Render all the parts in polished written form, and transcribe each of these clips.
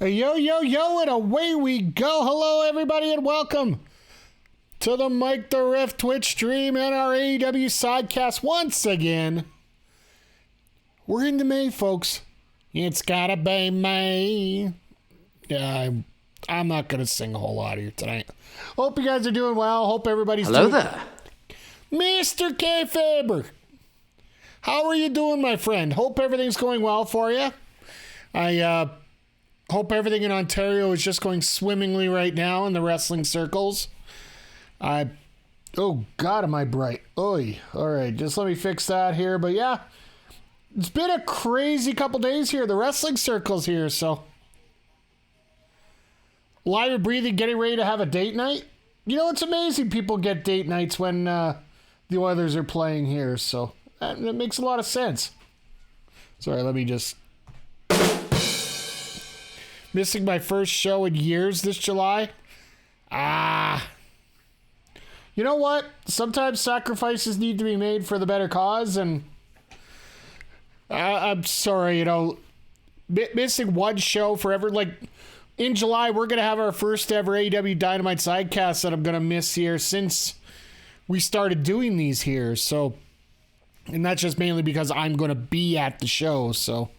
Yo, yo, yo, and away we go. Hello, everybody, and welcome to the Mike the Ref Twitch stream and our AEW Sidecast once again. We're into May, folks. It's gotta be May. I'm not gonna sing a whole lot here tonight. Hope you guys are doing well. Hope everybody's Hello doing... there. Mr. K. Faber. How are you doing, my friend? Hope everything's going well for you. I hope everything in Ontario is just going swimmingly right now in the wrestling circles. Oh, God, am I bright. Oy. All right, just let me fix that here. But, yeah, it's been a crazy couple days here. The wrestling circles here, so. Live and breathing, getting ready to have a date night. You know, it's amazing people get date nights when the Oilers are playing here, so that makes a lot of sense. Sorry, let me just... Missing my first show in years this July. You know what? Sometimes sacrifices need to be made for the better cause, and I'm sorry, you know, missing one show forever. Like, in July, we're going to have our first ever AEW Dynamite Sidecast that I'm going to miss here since we started doing these here. So, and that's just mainly because I'm going to be at the show. So,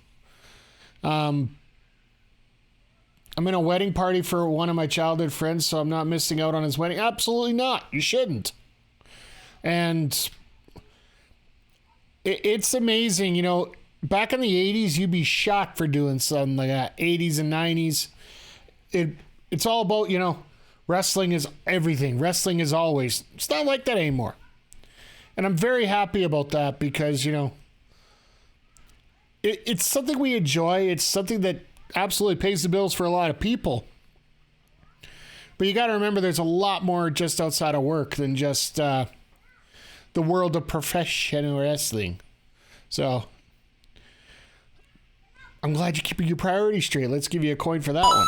I'm in a wedding party for one of my childhood friends, so I'm not missing out on his wedding. Absolutely not. You shouldn't. And it's amazing, you know, back in the 80s, you'd be shocked for doing something like that. 80s and 90s. It's all about, you know, wrestling is everything. Wrestling is always. It's not like that anymore. And I'm very happy about that because, you know, it's something we enjoy. It's something that absolutely pays the bills for a lot of people. But you got to remember there's a lot more just outside of work than just the world of professional wrestling. So I'm glad you're keeping your priorities straight. Let's give you a coin for that one.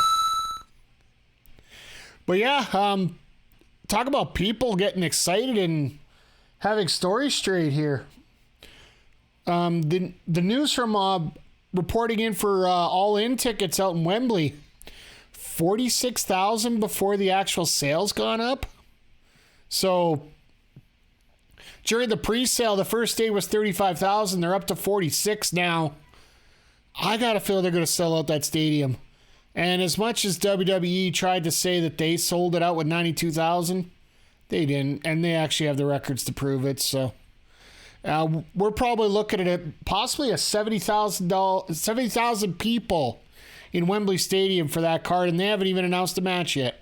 But yeah, talk about people getting excited and having stories straight here. The news from reporting in for all-in tickets out in Wembley, 46,000 before the actual sales gone up. So during the pre-sale, the first day was 35,000. They're up to 46 now. I got a feel they're going to sell out that stadium. And as much as WWE tried to say that they sold it out with 92,000, they didn't. And they actually have the records to prove it. So we're probably looking at possibly a 70,000 people in Wembley Stadium for that card. And they haven't even announced a match yet.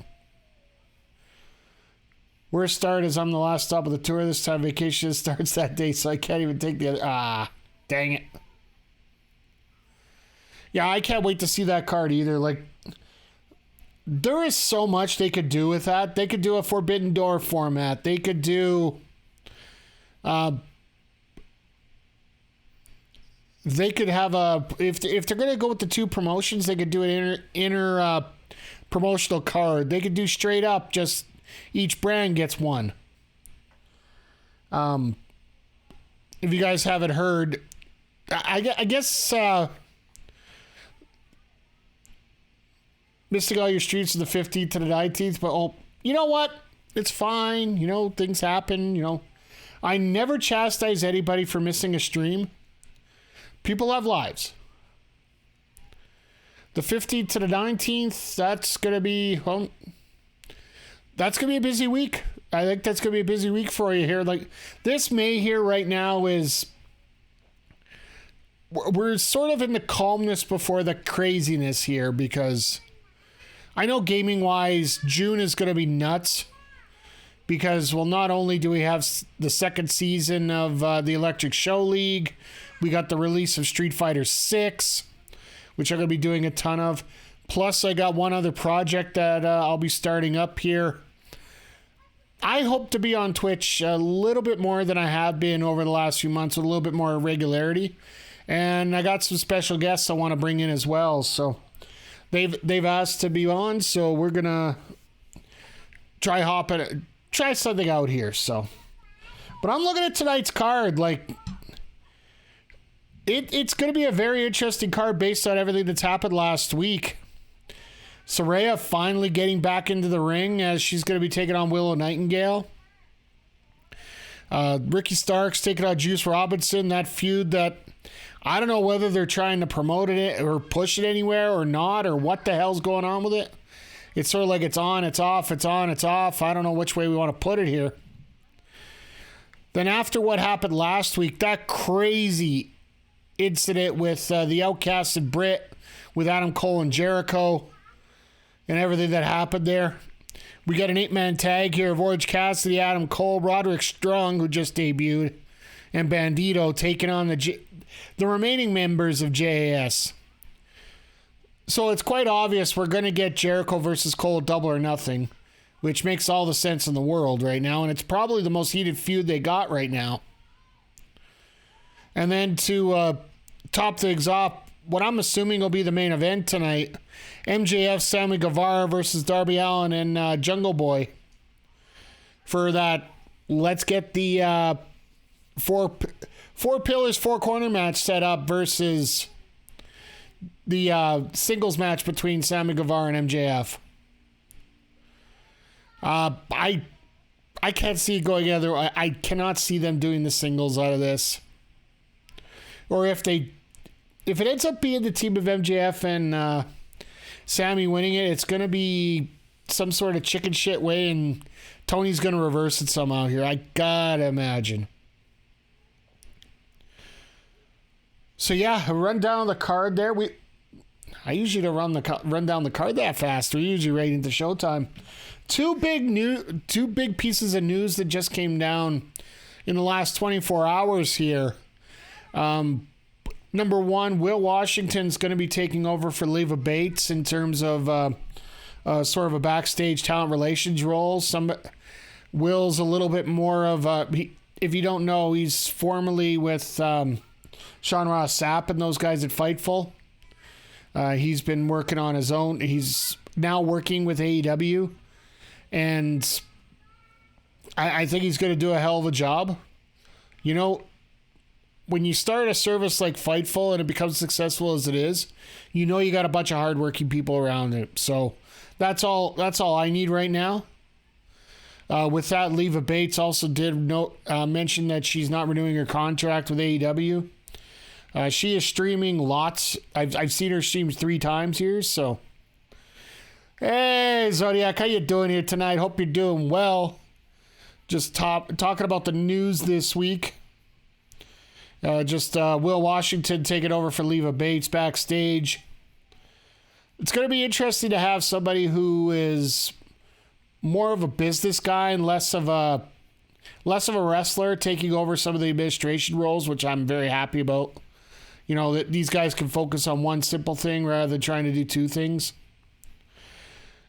Worst start is I'm the last stop of the tour. This time vacation starts that day, so I can't even take the other. Dang it. Yeah, I can't wait to see that card either. Like, there is so much they could do with that. They could do a Forbidden Door format. They could do... they could have a... If they're going to go with the two promotions, they could do an inner promotional card. They could do straight up, just each brand gets one. If you guys haven't heard, I guess... missing all your streets from the 15th to the 19th, but you know what? It's fine. You know, things happen. You know, I never chastise anybody for missing a stream. People have lives. The 15th to the 19th, that's going to be, well, that's going to be a busy week. I think that's going to be a busy week for you here. Like, this May here right now is, we're sort of in the calmness before the craziness here because I know gaming-wise, June is going to be nuts because, well, not only do we have the second season of the Electric Show League, we got the release of Street Fighter 6, which I'm going to be doing a ton of. Plus, I got one other project that I'll be starting up here. I hope to be on Twitch a little bit more than I have been over the last few months with a little bit more regularity. And I got some special guests I want to bring in as well, so... They've asked to be on, so we're gonna try something out here. So, but I'm looking at tonight's card. Like, it's gonna be a very interesting card based on everything that's happened last week. Saraya finally getting back into the ring as she's going to be taking on Willow Nightengale. Ricky Starks taking on Juice Robinson. That feud that I don't know whether they're trying to promote it or push it anywhere or not, or what the hell's going on with it. It's sort of like it's on, it's off, it's on, it's off. I don't know which way we want to put it here. Then after what happened last week, that crazy incident with the outcasted Brit with Adam Cole and Jericho and everything that happened there. We got an 8-man tag here of Orange Cassidy, Adam Cole, Roderick Strong, who just debuted, and Bandido taking on the remaining members of JAS. So it's quite obvious we're going to get Jericho versus Cole Double or Nothing, which makes all the sense in the world right now, and it's probably the most heated feud they got right now. And then to top things off, what I'm assuming will be the main event tonight, MJF, Sammy Guevarra versus Darby Allin and Jungle Boy. For that, let's get the four pillars, four corner match set up versus the singles match between Sammy Guevarra and MJF. I can't see it going either. I cannot see them doing the singles out of this. Or if it ends up being the team of MJF and Sammy winning it, it's going to be some sort of chicken shit way, and Tony's going to reverse it somehow here. I gotta imagine. So yeah, run down the card there. I usually don't run down the card that fast. We're usually right into showtime. Two big pieces of news that just came down in the last 24 hours here. Number one, Will Washington's going to be taking over for Leva Bates in terms of sort of a backstage talent relations role. Will's a little bit more of if you don't know, he's formerly with Sean Ross Sapp and those guys at Fightful. He's been working on his own. He's now working with AEW, and I think he's going to do a hell of a job. You know, when you start a service like Fightful and it becomes successful as it is, you know you got a bunch of hardworking people around it. So that's all I need right now. With that, Leva Bates also did mention that she's not renewing her contract with AEW. She is streaming lots. I've seen her stream 3 times here. So, hey Zodiac, how you doing here tonight? Hope you're doing well. Just talking about the news this week. Will Washington taking over for Leva Bates backstage. It's going to be interesting to have somebody who is more of a business guy and less of a wrestler taking over some of the administration roles, which I'm very happy about. You know, that these guys can focus on one simple thing rather than trying to do 2 things.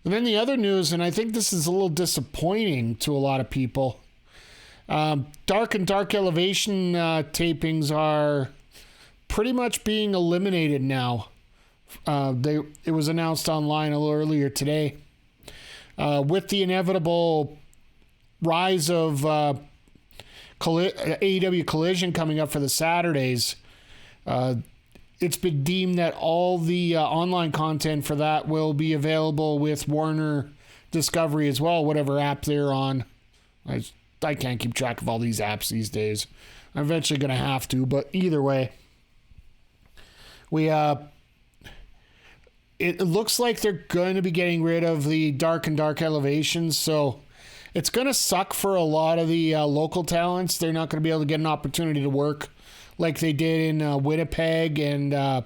And then the other news, and I think this is a little disappointing to a lot of people. Dark and Dark Elevation tapings are pretty much being eliminated now. It was announced online a little earlier today. With the inevitable rise of AEW Collision coming up for the Saturdays, it's been deemed that all the online content for that will be available with Warner Discovery as well, whatever app they're on. I can't keep track of all these apps these days. I'm eventually going to have to, but either way, it looks like they're going to be getting rid of the Dark and Dark Elevations, so it's going to suck for a lot of the local talents. They're not going to be able to get an opportunity to work like they did in Winnipeg and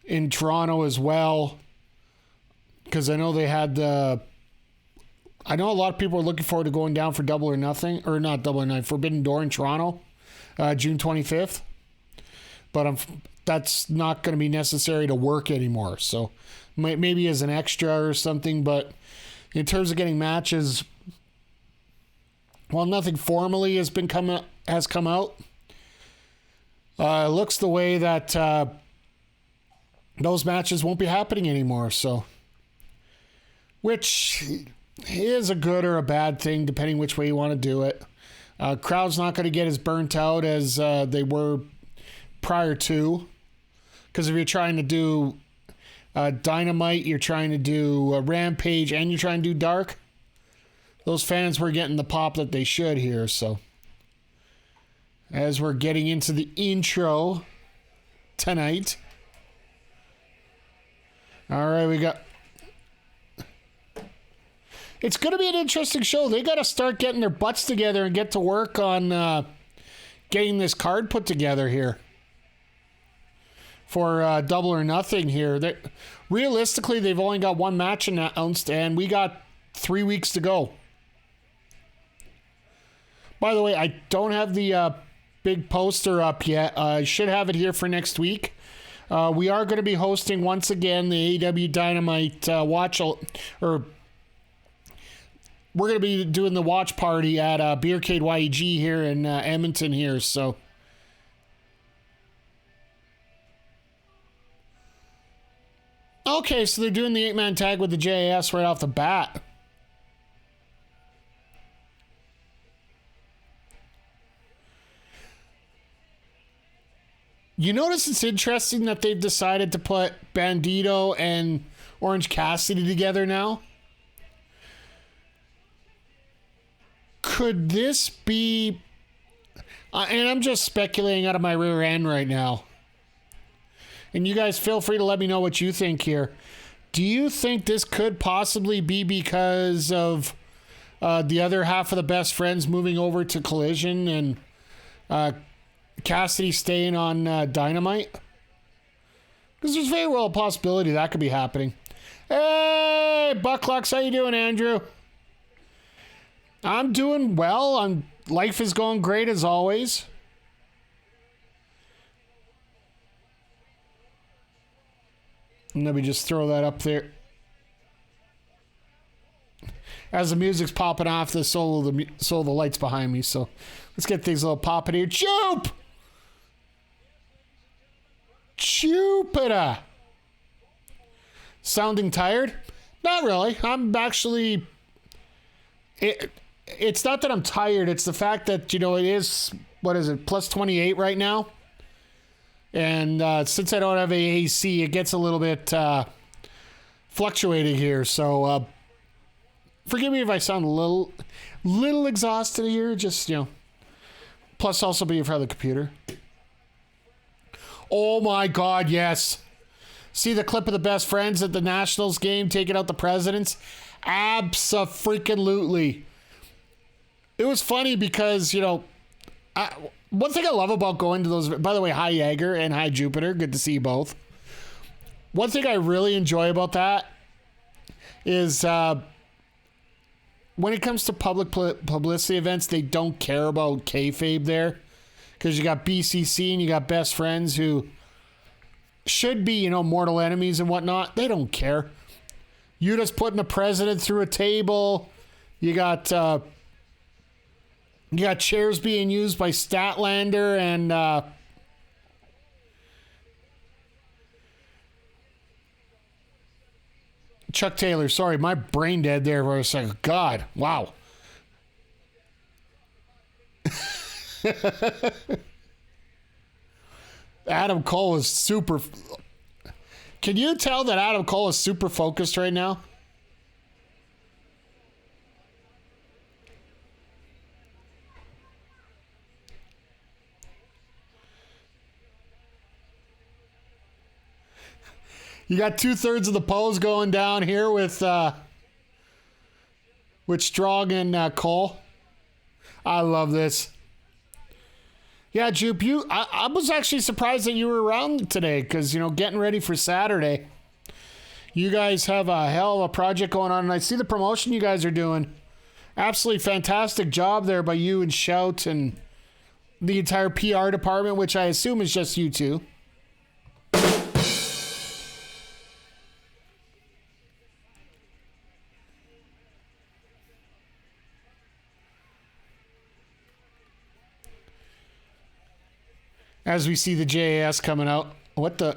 in Toronto as well, because I know they had I know a lot of people are looking forward to going down for Double or Nothing, or not Double or Nothing, Forbidden Door in Toronto, June 25th. But that's not going to be necessary to work anymore. So maybe as an extra or something. But in terms of getting matches, well, nothing formally has come out. It looks the way that those matches won't be happening anymore. So, which is a good or a bad thing, depending which way you want to do it. Crowd's not going to get as burnt out as they were prior to. Because if you're trying to do Dynamite, you're trying to do Rampage, and you're trying to do Dark. Those fans were getting the pop that they should here. So as we're getting into the intro tonight. All right, we got... It's going to be an interesting show. They got to start getting their butts together and get to work on getting this card put together here for Double or Nothing here. Realistically, they've only got one match announced, and we got 3 weeks to go. By the way, I don't have the big poster up yet. I should have it here for next week. We are going to be hosting once again the AEW Dynamite we're going to be doing the watch party at Beercade YEG here in Edmonton here. So okay, so they're doing the 8-man tag with the JAS right off the bat. You notice it's interesting that they've decided to put Bandido and Orange Cassidy together now? Could this be... and I'm just speculating out of my rear end right now. And you guys feel free to let me know what you think here. Do you think this could possibly be because of the other half of the Best Friends moving over to Collision and Cassidy staying on Dynamite? Because there's very well a possibility that could be happening. Hey, Bucklux, how you doing, Andrew? I'm doing well. Life is going great as always. And let me just throw that up there. As the music's popping off, the lights behind me. So let's get things a little popping here. Choop! Jupiter! Sounding tired? Not really. I'm actually... It's not that I'm tired. It's the fact that, it is, what is it, plus 28 right now. And since I don't have AC, it gets a little bit fluctuating here. So forgive me if I sound a little exhausted here. Just, plus also being in front of the computer. Oh my God, yes. See the clip of the Best Friends at the Nationals game taking out the presidents? Abso-freaking-lutely. It was funny because, one thing I love about going to those... By the way, hi, Jaeger, and hi, Jupiter. Good to see you both. One thing I really enjoy about that is when it comes to public publicity events, they don't care about kayfabe there. Because you got BCC and you got Best Friends who should be, mortal enemies and whatnot. They don't care. You just putting the president through a table. You got chairs being used by Statlander and Chuck Taylor. Sorry, my brain dead there for a second. God, wow. Adam Cole is super... Can you tell that Adam Cole is super focused right now? You got 2/3 of the pose going down here with Strong and Cole. I love this. Yeah, Jupe, I was actually surprised that you were around today because, getting ready for Saturday. You guys have a hell of a project going on, and I see the promotion you guys are doing. Absolutely fantastic job there by you and Shout and the entire PR department, which I assume is just you two. As we see the JAS coming out. What the...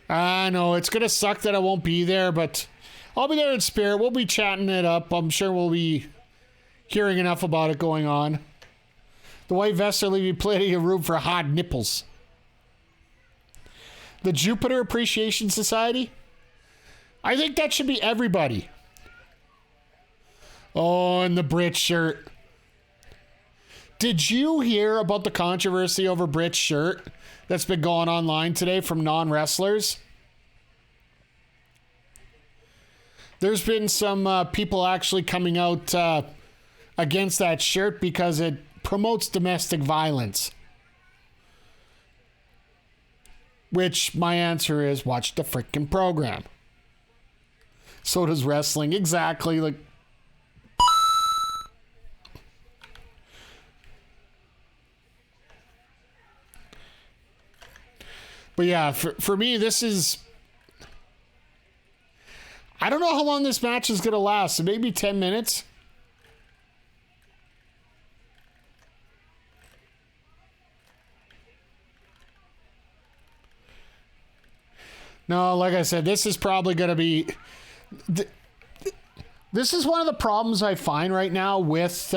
I know, it's going to suck that I won't be there, but I'll be there in spirit. We'll be chatting it up. I'm sure we'll be hearing enough about it going on. The white vests are leaving plenty of room for hot nipples. The Jupiter Appreciation Society? I think that should be everybody. Oh, and the Brit shirt. Did you hear about the controversy over Brit's shirt that's been going online today from non-wrestlers? There's been some people actually coming out against that shirt because it promotes domestic violence. Which my answer is, watch the freaking program. So does wrestling. Exactly. Like, but yeah, for me, this is... I don't know how long this match is going to last. Maybe 10 minutes. No, like I said, this is probably going to be... This is one of the problems I find right now with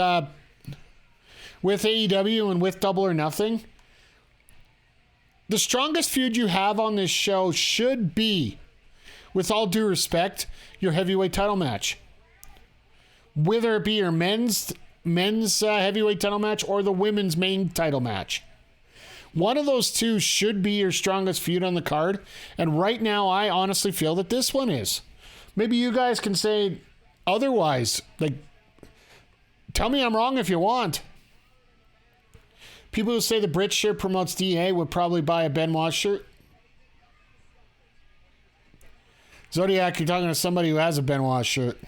AEW and with Double or Nothing. The strongest feud you have on this show should be, with all due respect, your heavyweight title match. Whether it be your men's heavyweight title match or the women's main title match. One of those two should be your strongest feud on the card. And right now, I honestly feel that this one is. Maybe you guys can say otherwise. Like, tell me I'm wrong if you want. People who say the Brit shirt promotes DA would probably buy a Benoit shirt. Zodiac, you're talking to somebody who has a Benoit shirt.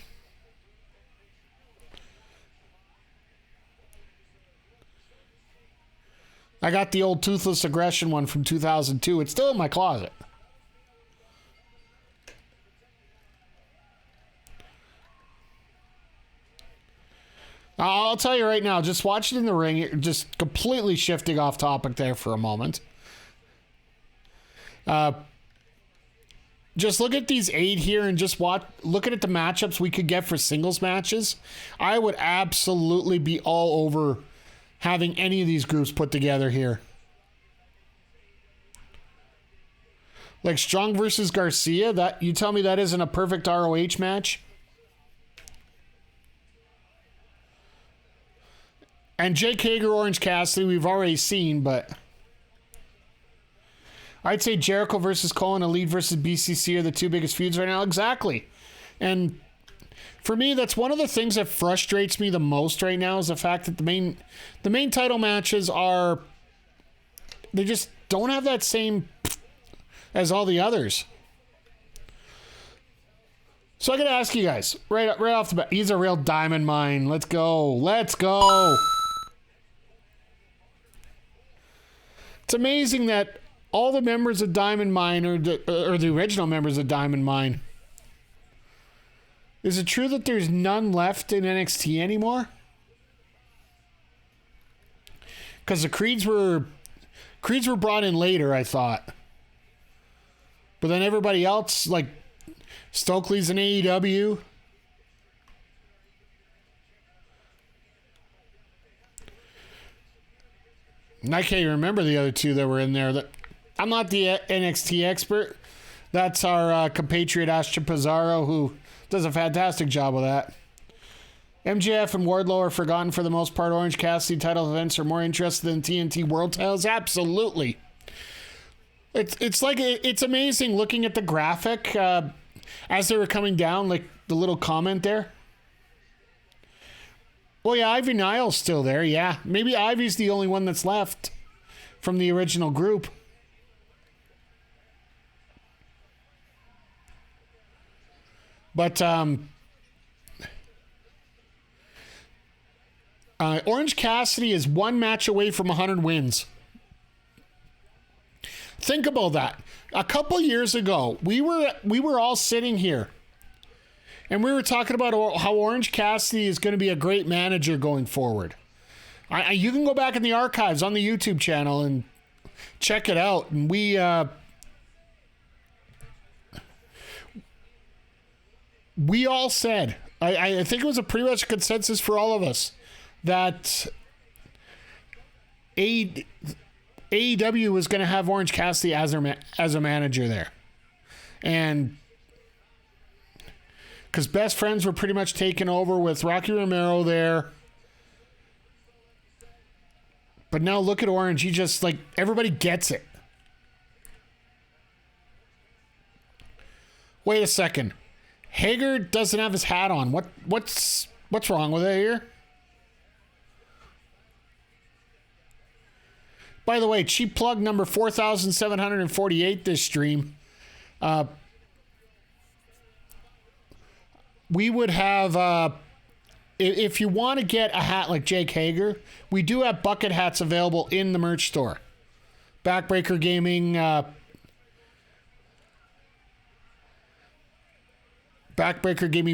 I got the old Toothless Aggression one from 2002. It's still in my closet. I'll tell you right now, just watch it in the ring. Just completely shifting off topic there for a moment. Just look at these 8 here and just looking at the matchups we could get for singles matches. I would absolutely be all over having any of these groups put together here. Like Strong versus Garcia, that you tell me that isn't a perfect ROH match? And Jake Hager, Orange Cassidy, we've already seen, but I'd say Jericho versus Cole and Elite versus BCC are the two biggest feuds right now. Exactly. And for me, that's one of the things that frustrates me the most right now is the fact that the main title matches they just don't have that same as all the others. So I gotta ask you guys, right off the bat, he's a real diamond mine. Let's go. Let's go. It's amazing that all the members of Diamond Mine or the original members of Diamond Mine. Is it true that there's none left in NXT anymore? Because the Creeds were brought in later, I thought. But then everybody else, like Stokely's in AEW. And I can't even remember the other two that were in there. I'm not the NXT expert. That's our compatriot Ashton Pizarro, who does a fantastic job with that. MJF and Wardlow are forgotten for the most part. Orange Cassidy title events are more interested in TNT World titles. Absolutely. It's amazing looking at the graphic as they were coming down, like the little comment there. Well, yeah, Ivy Nile's still there. Yeah, maybe Ivy's the only one that's left from the original group. But Orange Cassidy is one match away from 100 wins. Think about that. A couple years ago, we were all sitting here, and we were talking about how Orange Cassidy is going to be a great manager going forward. You can go back in the archives on the YouTube channel and check it out. And we all said, I think it was a pretty much consensus for all of us, that AEW was going to have Orange Cassidy as a manager there. And because Best Friends were pretty much taken over with Rocky Romero there. But now look at Orange. He just, like, everybody gets it. Wait a second. Hager doesn't have his hat on. What's wrong with it here? By the way, cheap plug number 4,748 this stream. We would have, if you want to get a hat like Jake Hager, we do have bucket hats available in the merch store. Backbreaker Gaming,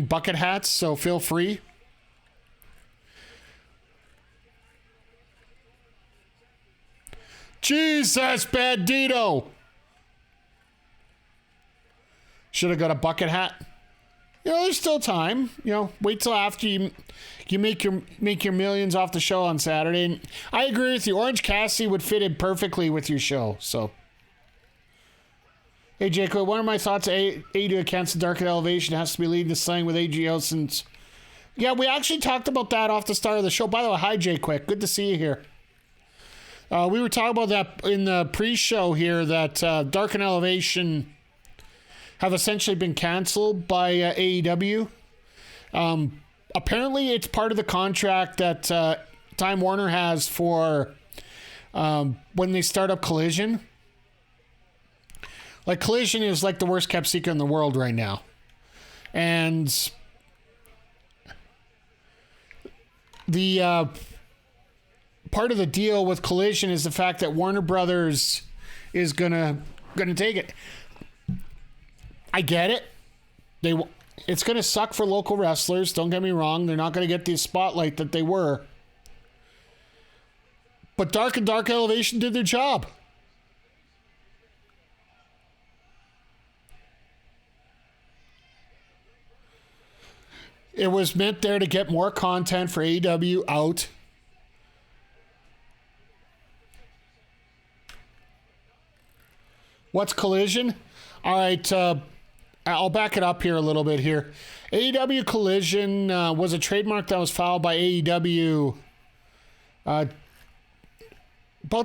bucket hats, so feel free. Jesus, Bandido! Should have got a bucket hat. You know, there's still time. You know, wait till after you make your millions off the show on Saturday. And I agree with you. Orange Cassidy would fit in perfectly with your show. So, hey Jacob, what are my thoughts? AEW against the Dark Elevation has to be leading the slang with AGO since. Yeah, we actually talked about that off the start of the show. By the way, hi Jay Quick, good to see you here. We were talking about that in the pre-show here that Dark and Elevation have essentially been canceled by AEW. Apparently, it's part of the contract that Time Warner has for when they start up Collision. Like, Collision is like the worst kept secret in the world right now. And the part of the deal with Collision is the fact that Warner Brothers is gonna take it. I get it. It's going to suck for local wrestlers. Don't get me wrong. They're not going to get the spotlight that they were. But Dark and Dark Elevation did their job. It was meant there to get more content for AEW out. What's Collision? All right, I'll back it up here a little bit here. AEW Collision was a trademark that was filed by AEW about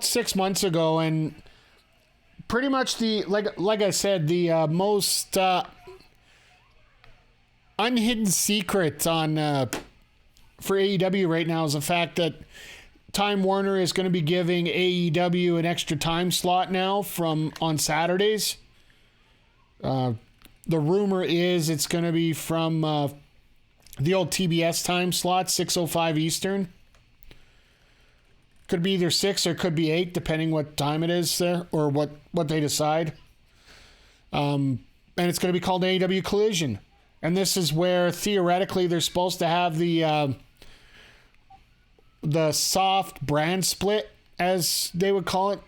6 months ago, and pretty much like I said, the most unhidden secret on for AEW right now is the fact that Time Warner is going to be giving AEW an extra time slot now on Saturdays. The rumor is it's going to be from the old TBS time slot, 6:05 Eastern. Could be either 6 or could be 8, depending what time it is there or what they decide. And it's going to be called AEW Collision. And this is where theoretically they're supposed to have the soft brand split, as they would call it.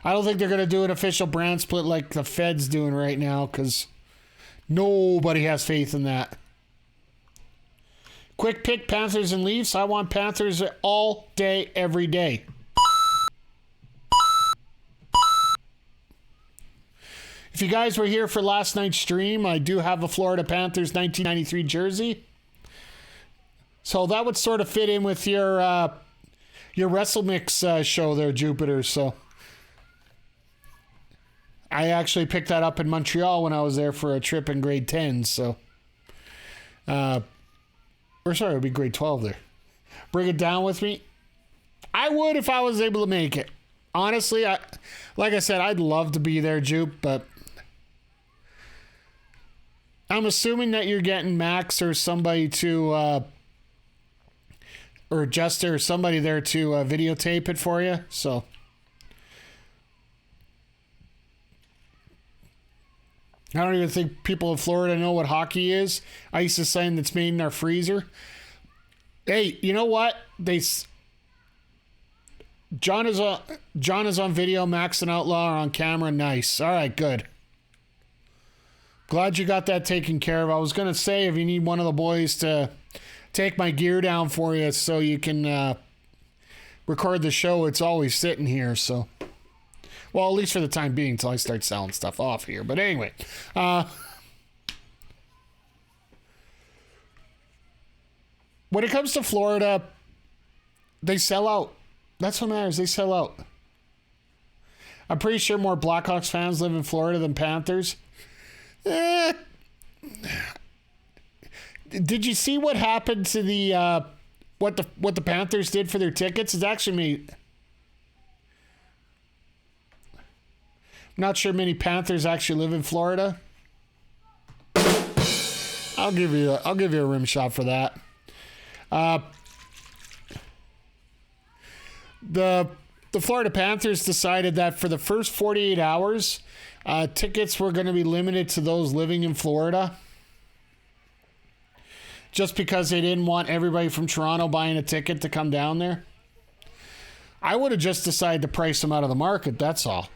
I don't think they're going to do an official brand split like the Fed's doing right now, because nobody has faith in that. Quick pick, Panthers and Leafs. I want Panthers all day, every day. If you guys were here for last night's stream, I do have a Florida Panthers 1993 jersey. So that would sort of fit in with your WrestleMix show there, Jupiter. So I actually picked that up in Montreal when I was there for a trip in grade 10. So, it would be grade 12 there. Bring it down with me. I would if I was able to make it. Honestly, like I said, I'd love to be there, Jupe, but I'm assuming that you're getting Max or somebody to, or Jester or somebody there to videotape it for you. So. I don't even think people in Florida know what hockey is. Ice is saying that's made in our freezer. Hey, you know what? John is on video. Max and Outlaw are on camera. Nice. All right, good. Glad you got that taken care of. I was gonna say if you need one of the boys to take my gear down for you so you can record the show, it's always sitting here. So, well, at least for the time being, until I start selling stuff off here. But anyway, when it comes to Florida, they sell out. That's what matters. They sell out. I'm pretty sure more Blackhawks fans live in Florida than Panthers. Did you see what happened to the what the Panthers did for their tickets? It's actually me. I'm not sure many Panthers actually live in Florida. I'll give you a rim shot for that. The Florida Panthers decided that for the first 48 hours, tickets were going to be limited to those living in Florida. Just because they didn't want everybody from Toronto buying a ticket to come down there. I would have just decided to price them out of the market, that's all.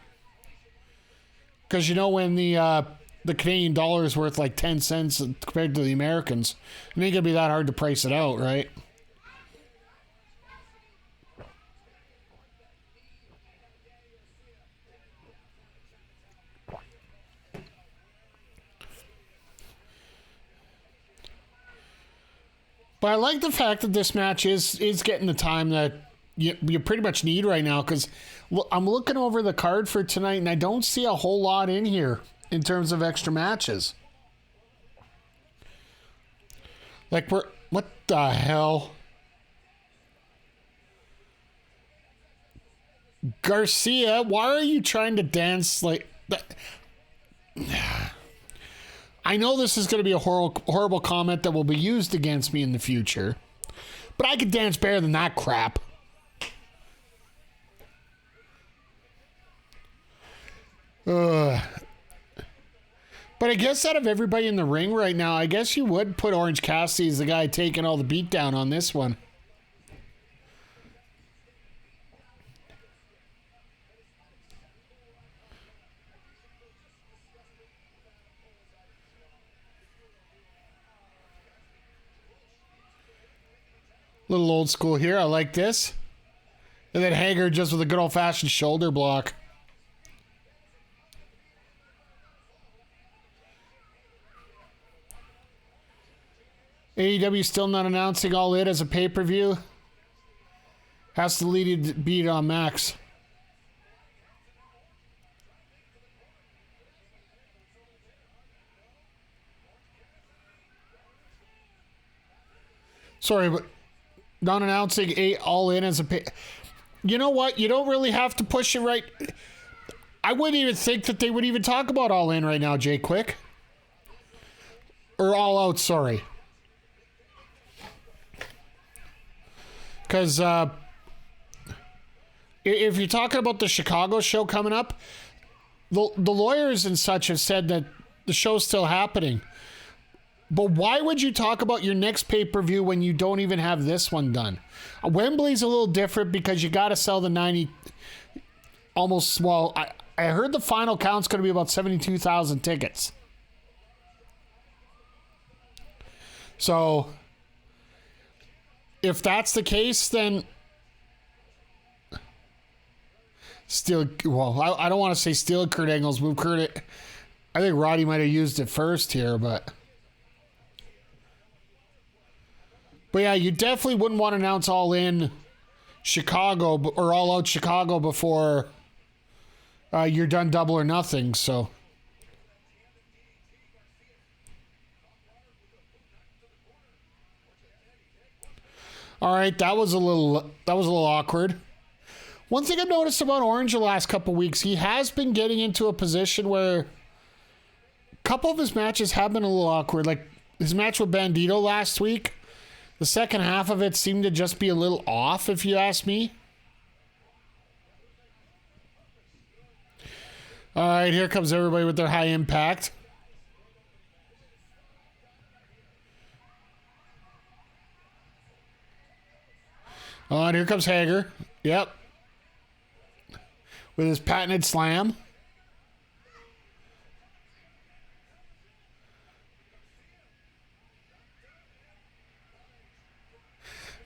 Because, you know, when the Canadian dollar is worth like 10 cents compared to the Americans, it ain't going to be that hard to price it out, right? But I like the fact that this match is getting the time that you pretty much need right now, because I'm looking over the card for tonight and I don't see a whole lot in here in terms of extra matches. Like, what the hell? Garcia, why are you trying to dance like that? I know this is going to be a horrible comment that will be used against me in the future, but I could dance better than that crap. But I guess out of everybody in the ring right now, I guess you would put Orange Cassidy as the guy taking all the beatdown on this one. Little old school here. I like this. And then Hager just with a good old-fashioned shoulder block. AEW still not announcing All In as a pay-per-view. Has to lead it beat on Max. Sorry, but not announcing All In as a pay. You know what? You don't really have to push it right. I wouldn't even think that they would even talk about All In right now, Jay Quick. Or All Out, sorry. Because if you're talking about the Chicago show coming up, the lawyers and such have said that the show's still happening. But why would you talk about your next pay-per-view when you don't even have this one done? Wembley's a little different because you got to sell the 90... Almost, well, I heard the final count's going to be about 72,000 tickets. So, if that's the case, then... I don't want to say steal Kurt Angle's move. I think Roddy might have used it first here, but yeah, you definitely wouldn't want to announce All In Chicago or All Out Chicago before you're done Double or Nothing. So, all right, that was a little awkward. One thing I've noticed about Orange the last couple weeks, he has been getting into a position where a couple of his matches have been a little awkward. Like his match with Bandido last week, the second half of it seemed to just be a little off, if you ask me. All right, here comes everybody with their high impact. And here comes Hager. Yep. With his patented slam.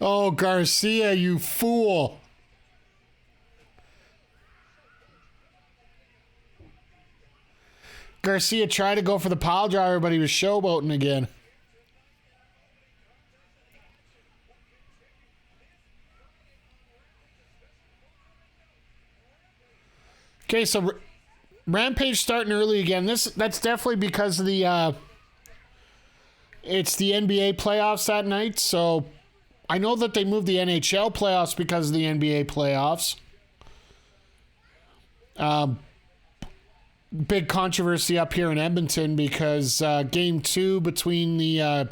Oh, Garcia, you fool. Garcia tried to go for the pile driver, but he was showboating again. Okay, so Rampage starting early again. That's definitely because of the it's the NBA playoffs that night. So I know that they moved the NHL playoffs because of the NBA playoffs. Big controversy up here in Edmonton because Game 2 between the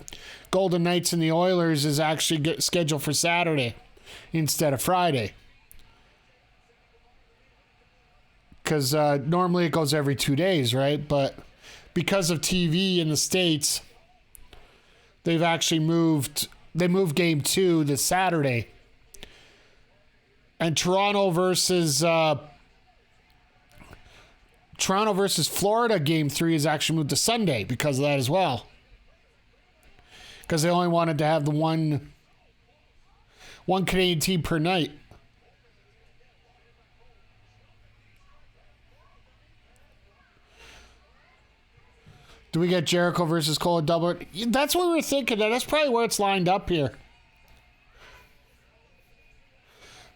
Golden Knights and the Oilers is actually scheduled for Saturday instead of Friday. Because normally it goes every 2 days, right? But because of TV in the States, they've actually moved Game 2 to Saturday. And Toronto versus Florida Game 3 is actually moved to Sunday because of that as well. Because they only wanted to have the one Canadian team per night. Do we get Jericho versus Cole double? That's what we were thinking. That's probably where it's lined up here.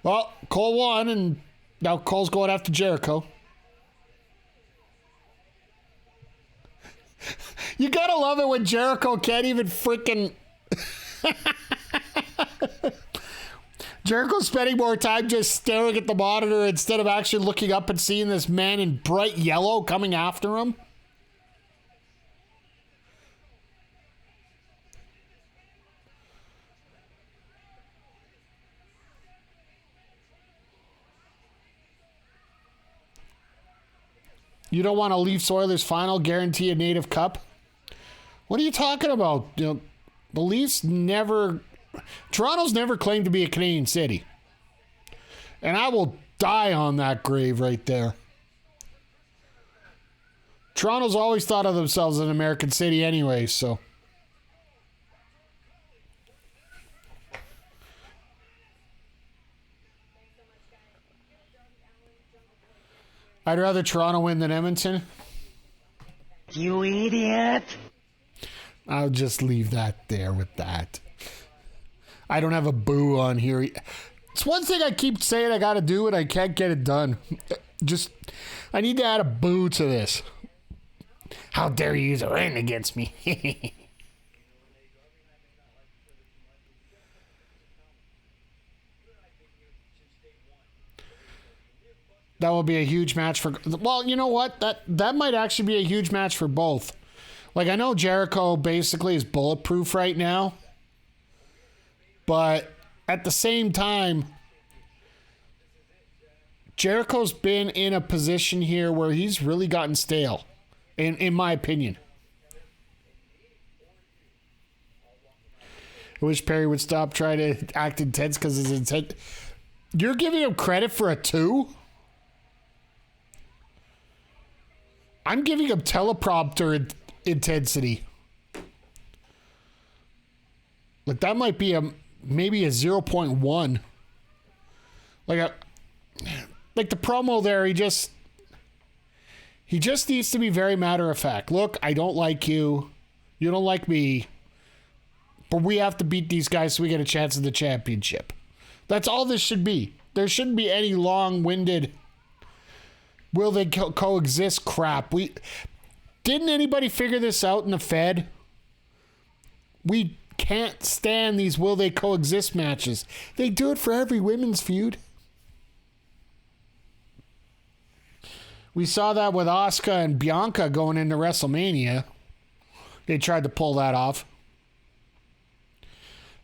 Well, Cole won, and now Cole's going after Jericho. You gotta love it when Jericho can't even freaking... Jericho's spending more time just staring at the monitor instead of actually looking up and seeing this man in bright yellow coming after him. You don't want a Leafs-Oilers final, guarantee a native cup? What are you talking about? You know, the Leafs never... Toronto's never claimed to be a Canadian city. And I will die on that grave right there. Toronto's always thought of themselves as an American city anyway, so... I'd rather Toronto win than Edmonton. You idiot. I'll just leave that there with that. I don't have a boo on here. It's one thing I keep saying I gotta do and I can't get it done. I need to add a boo to this. How dare you use a ring against me? That will be a huge match for... Well, you know what? That might actually be a huge match for both. Like, I know Jericho basically is bulletproof right now. But at the same time, Jericho's been in a position here where he's really gotten stale, in my opinion. I wish Perry would stop trying to act intense because his intent... You're giving him credit for a 2? I'm giving him teleprompter intensity. Like, that might be maybe a 0.1. Like the promo there, he just needs to be very matter of fact. Look, I don't like you. You don't like me. But we have to beat these guys so we get a chance at the championship. That's all this should be. There shouldn't be any long-winded... Will they coexist crap? Didn't anybody figure this out in the Fed? We can't stand these will they coexist matches. They do it for every women's feud. We saw that with Asuka and Bianca going into WrestleMania. They tried to pull that off.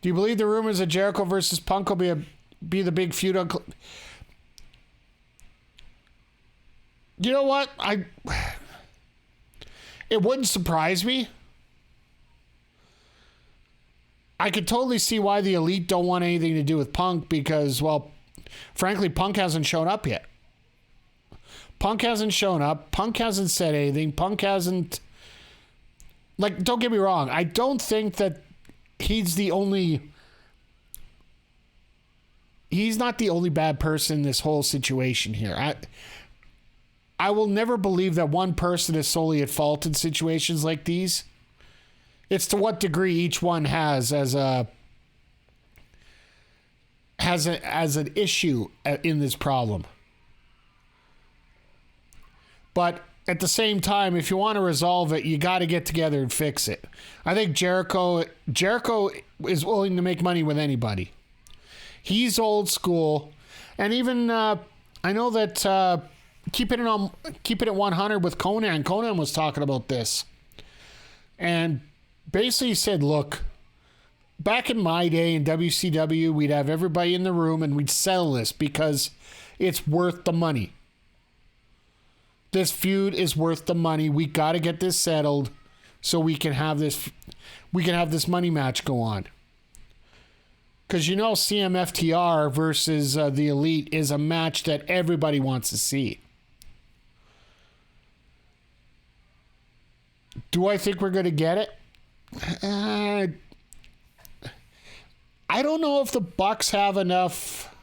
Do you believe the rumors that Jericho versus Punk will be the big feud on... You know what? It wouldn't surprise me. I could totally see why the Elite don't want anything to do with Punk because, well, frankly, Punk hasn't shown up yet. Punk hasn't shown up. Punk hasn't said anything. Punk hasn't... Like, don't get me wrong. I don't think that he's the only... He's not the only bad person in this whole situation here. I will never believe that one person is solely at fault in situations like these. It's to what degree each one has an issue in this problem. But at the same time, if you want to resolve it, you got to get together and fix it. I think Jericho is willing to make money with anybody. He's old school, and even I know that keep it at 100 with Conan. Conan was talking about this, and basically said, "Look, back in my day in WCW, we'd have everybody in the room and we'd settle this because it's worth the money. This feud is worth the money. We got to get this settled so we can have this money match go on." Because CMFTR versus the Elite is a match that everybody wants to see. Do I think we're going to get it? I don't know if the Bucks have enough.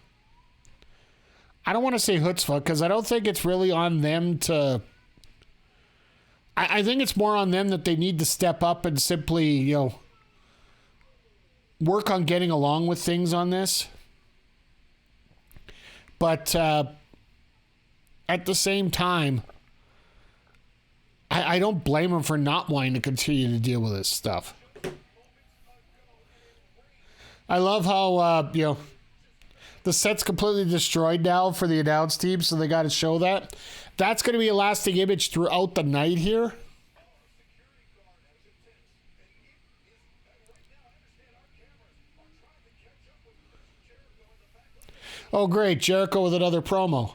I don't want to say chutzpah because I don't think it's really on them to. I think it's more on them that they need to step up and simply, work on getting along with things on this. But at the same time, I don't blame them for not wanting to continue to deal with this stuff. I love how, the set's completely destroyed now for the announce team, so they got to show that. That's going to be a lasting image throughout the night here. Oh, great. Jericho with another promo.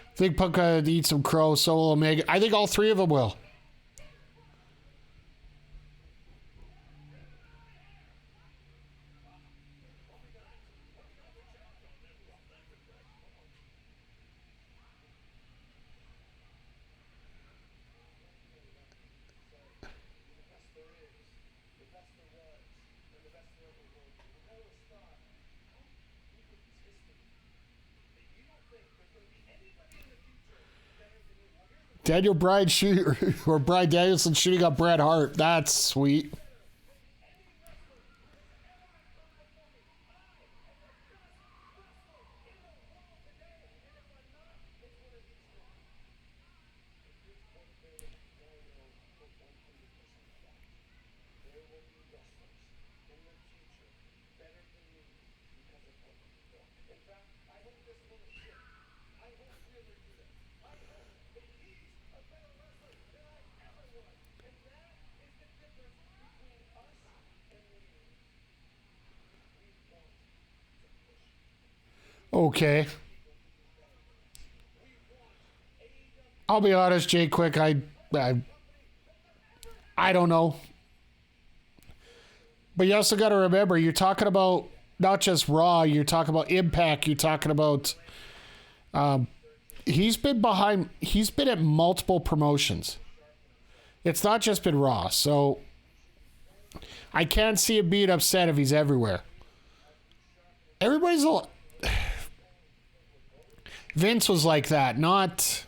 I think Punk could eat some crow, so will Omega. I think all three of them will. Daniel Bryan or Bryan Danielson shooting up Bret Hart. That's sweet. Okay. I'll be honest, Jay Quick, I don't know. But you also got to remember, you're talking about not just Raw, you're talking about Impact, you're talking about he's been at multiple promotions. It's not just been Raw, so I can't see him being upset if he's everywhere. Everybody's Vince was like that, not.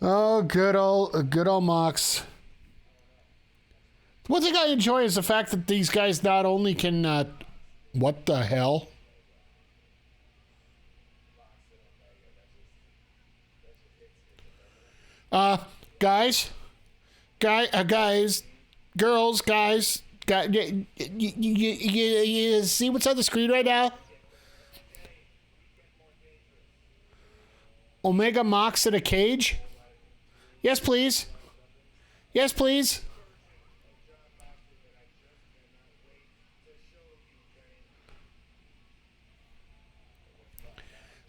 Oh, good old Mox. One thing I enjoy is the fact that these guys not only can. What the hell? Guys, girls, guys, you see what's on the screen right now? Omega Mox in a cage? Yes, please. Yes, please.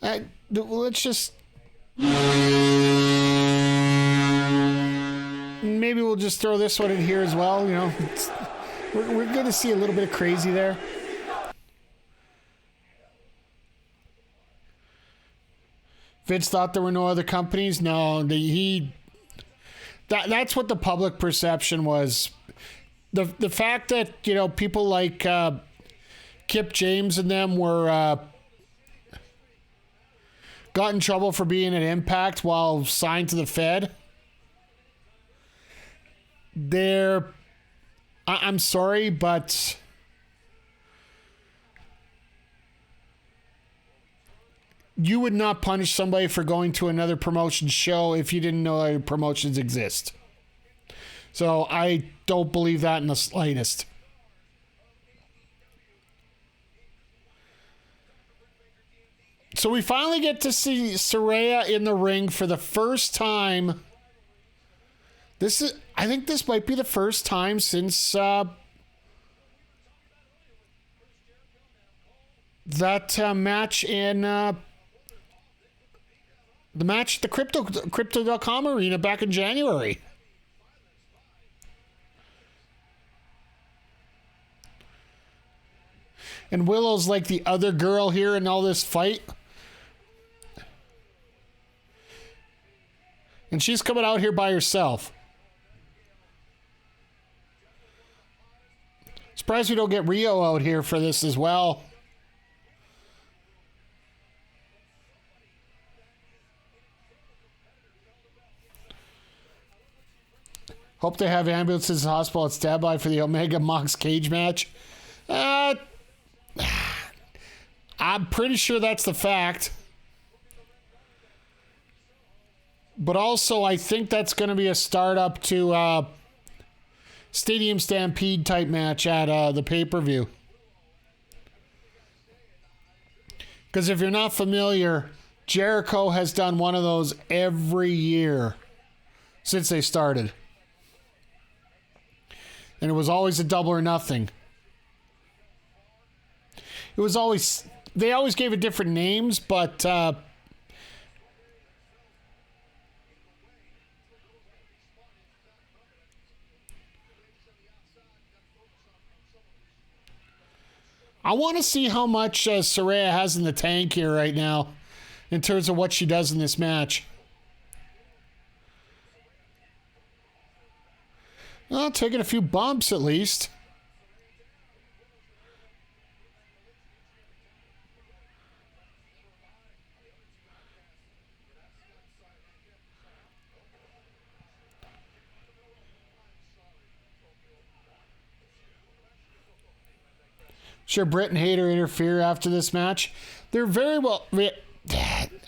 Let's just... Maybe we'll just throw this one in here as well. You know, we're going to see a little bit of crazy there. Vince thought there were no other companies. No, that's what the public perception was. The fact that, you know, people like Kip James and them were got in trouble for being at Impact while signed to the Fed. I'm sorry, but you would not punish somebody for going to another promotion show if you didn't know other promotions exist. So I don't believe that in the slightest. So we finally get to see Saraya in the ring for the first time. I think this might be the first time since that match in the match at the Crypto.com arena back in January. And Willow's like the other girl here in all this fight. And she's coming out here by herself. Surprised we don't get Rio out here for this as well. Hope they have ambulances in the hospital at standby for the Omega Mox cage match. I'm pretty sure that's the fact. But also, I think that's going to be a startup to Stadium Stampede type match at the pay-per-view. Because if you're not familiar, Jericho has done one of those every year since they started. And it was always a double or nothing. It was always... They always gave it different names, but... I want to see how much Saraya has in the tank here right now in terms of what she does in this match. Well, taking a few bumps at least. Sure, Britt and Hayter interfere after this match. They're very well...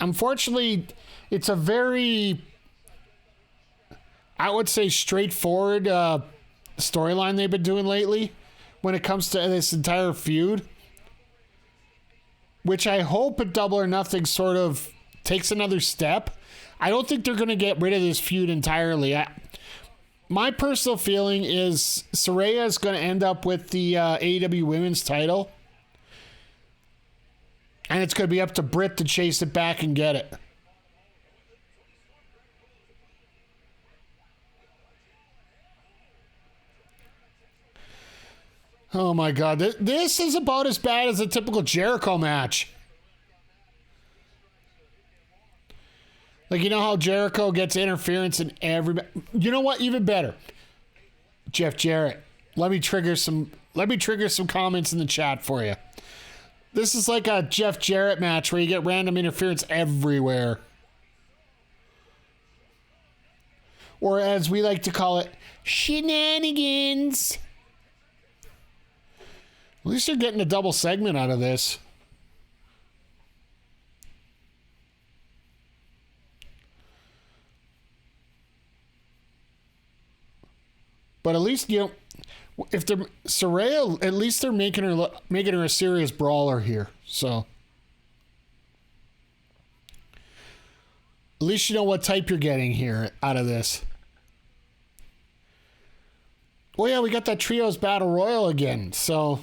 Unfortunately, it's a very, I would say, straightforward storyline they've been doing lately when it comes to this entire feud. Which I hope at Double or Nothing sort of takes another step. I don't think they're going to get rid of this feud entirely. My personal feeling is Saraya is going to end up with the AEW Women's title. And it's going to be up to Britt to chase it back and get it. Oh my God. This is about as bad as a typical Jericho match. Like, you know how Jericho gets interference in every... You know what? Even better. Jeff Jarrett. Let me trigger some comments in the chat for you. This is like a Jeff Jarrett match where you get random interference everywhere. Or as we like to call it, shenanigans. At least you're getting a double segment out of this. But at least, you know, if they're Saraya, at least they're making her a serious brawler here. So at least you know what type you're getting here out of this. Well, yeah, we got that Trios Battle Royal again. So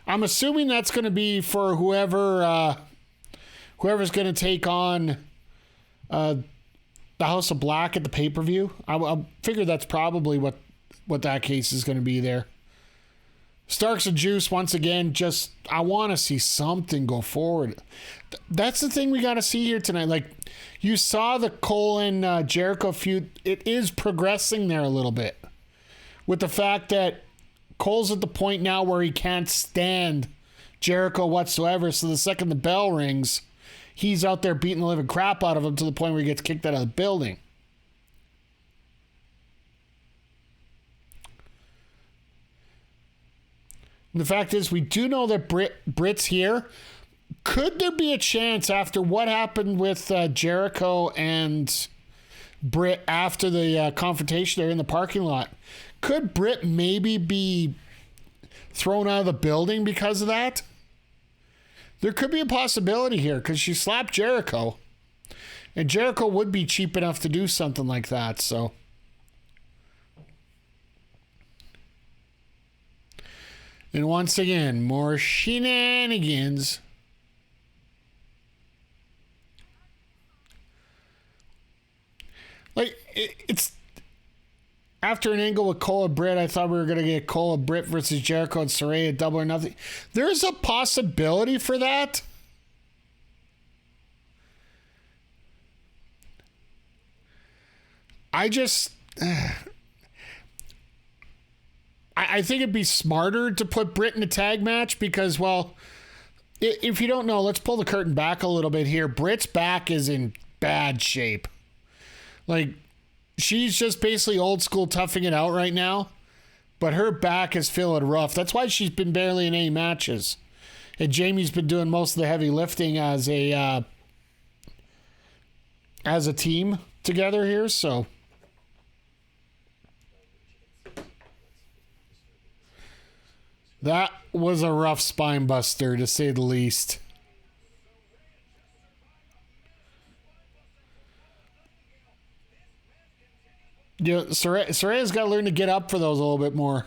I'm assuming that's going to be for whoever's going to take on the House of Black at the pay-per-view. I figure that's probably what that case is going to be there. Starks and Juice, once again, just, I want to see something go forward. That's the thing we got to see here tonight. Like, you saw the Cole and Jericho feud. It is progressing there a little bit. With the fact that Cole's at the point now where he can't stand Jericho whatsoever. So the second the bell rings, he's out there beating the living crap out of him to the point where he gets kicked out of the building. The fact is, we do know that Britt's here. Could there be a chance after what happened with Jericho and Britt after the confrontation there in the parking lot? Could Britt maybe be thrown out of the building because of that? There could be a possibility here because she slapped Jericho. And Jericho would be cheap enough to do something like that, so... And once again, more shenanigans. Like, it's... After an angle with Cole and Britt, I thought we were going to get Cole and Britt versus Jericho and Saraya, Double or Nothing. There's a possibility for that. I just... I think it'd be smarter to put Britt in a tag match because, well, if you don't know, let's pull the curtain back a little bit here. Britt's back is in bad shape. Like, she's just basically old school toughing it out right now, but her back is feeling rough. That's why she's been barely in any matches. And Jamie's been doing most of the heavy lifting as a team together here, so... That was a rough spine buster, to say the least. Yeah, Saraya's got to learn to get up for those a little bit more.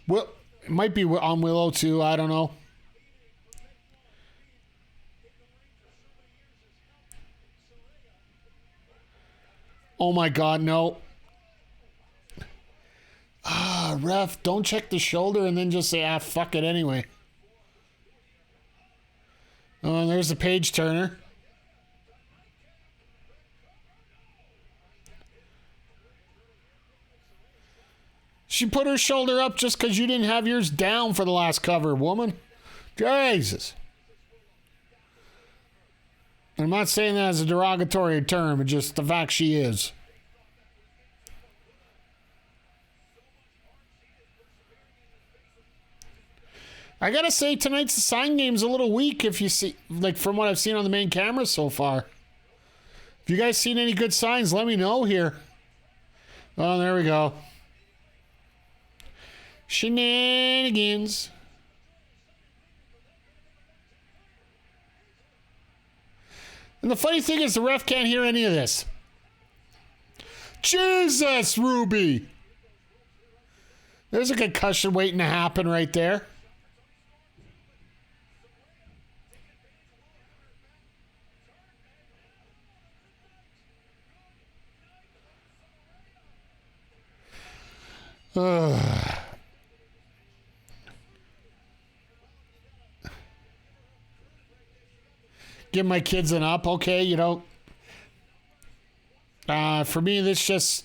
Well, it might be on Willow too. I don't know. Oh my God, no. Ref, don't check the shoulder and then just say, fuck it anyway. Oh, and there's the page turner. She put her shoulder up just because you didn't have yours down for the last cover, woman. Jesus. I'm not saying that as a derogatory term, it's just the fact she is. I gotta say, tonight's sign game's a little weak if you see, like, from what I've seen on the main camera so far. If you guys seen any good signs, let me know here. Oh, there we go. Shenanigans. And the funny thing is the ref can't hear any of this. Jesus, Ruby. There's a concussion waiting to happen right there. Give my kids an up, okay, you know. For me, this just...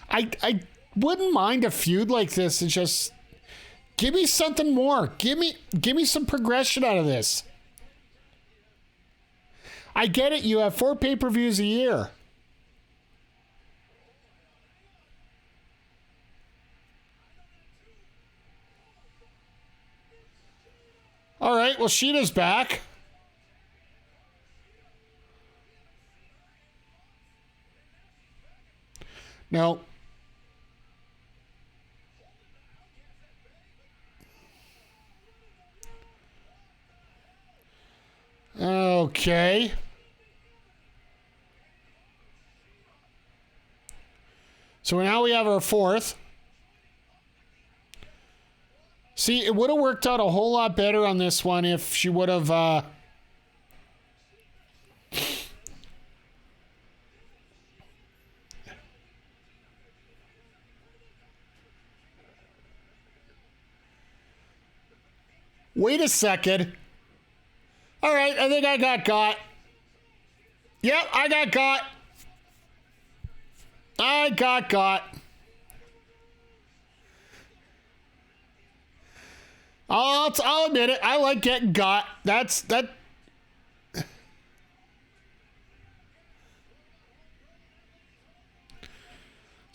I wouldn't mind a feud like this. It's just... Give me something more. Give me some progression out of this. I get it. You have 4 pay-per-views a year. All right. Well, Sheeta's back. No. Okay. So now we have our 4th. See, it would have worked out a whole lot better on this one if she would have Wait a second. All right, I think I got. Yep, I got. I got. I'll admit it. I like getting got. That.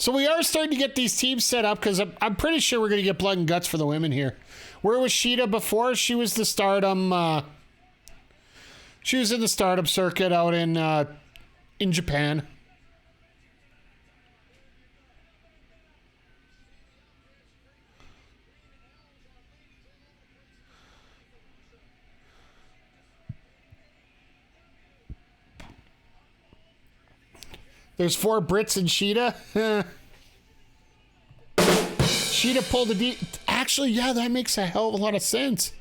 So we are starting to get these teams set up because I'm pretty sure we're going to get blood and guts for the women here. Where was Shida before? She was the Stardom. She was in the Stardom circuit out in Japan. There's 4 Brits in Shida. Shida pulled Actually, yeah, that makes a hell of a lot of sense.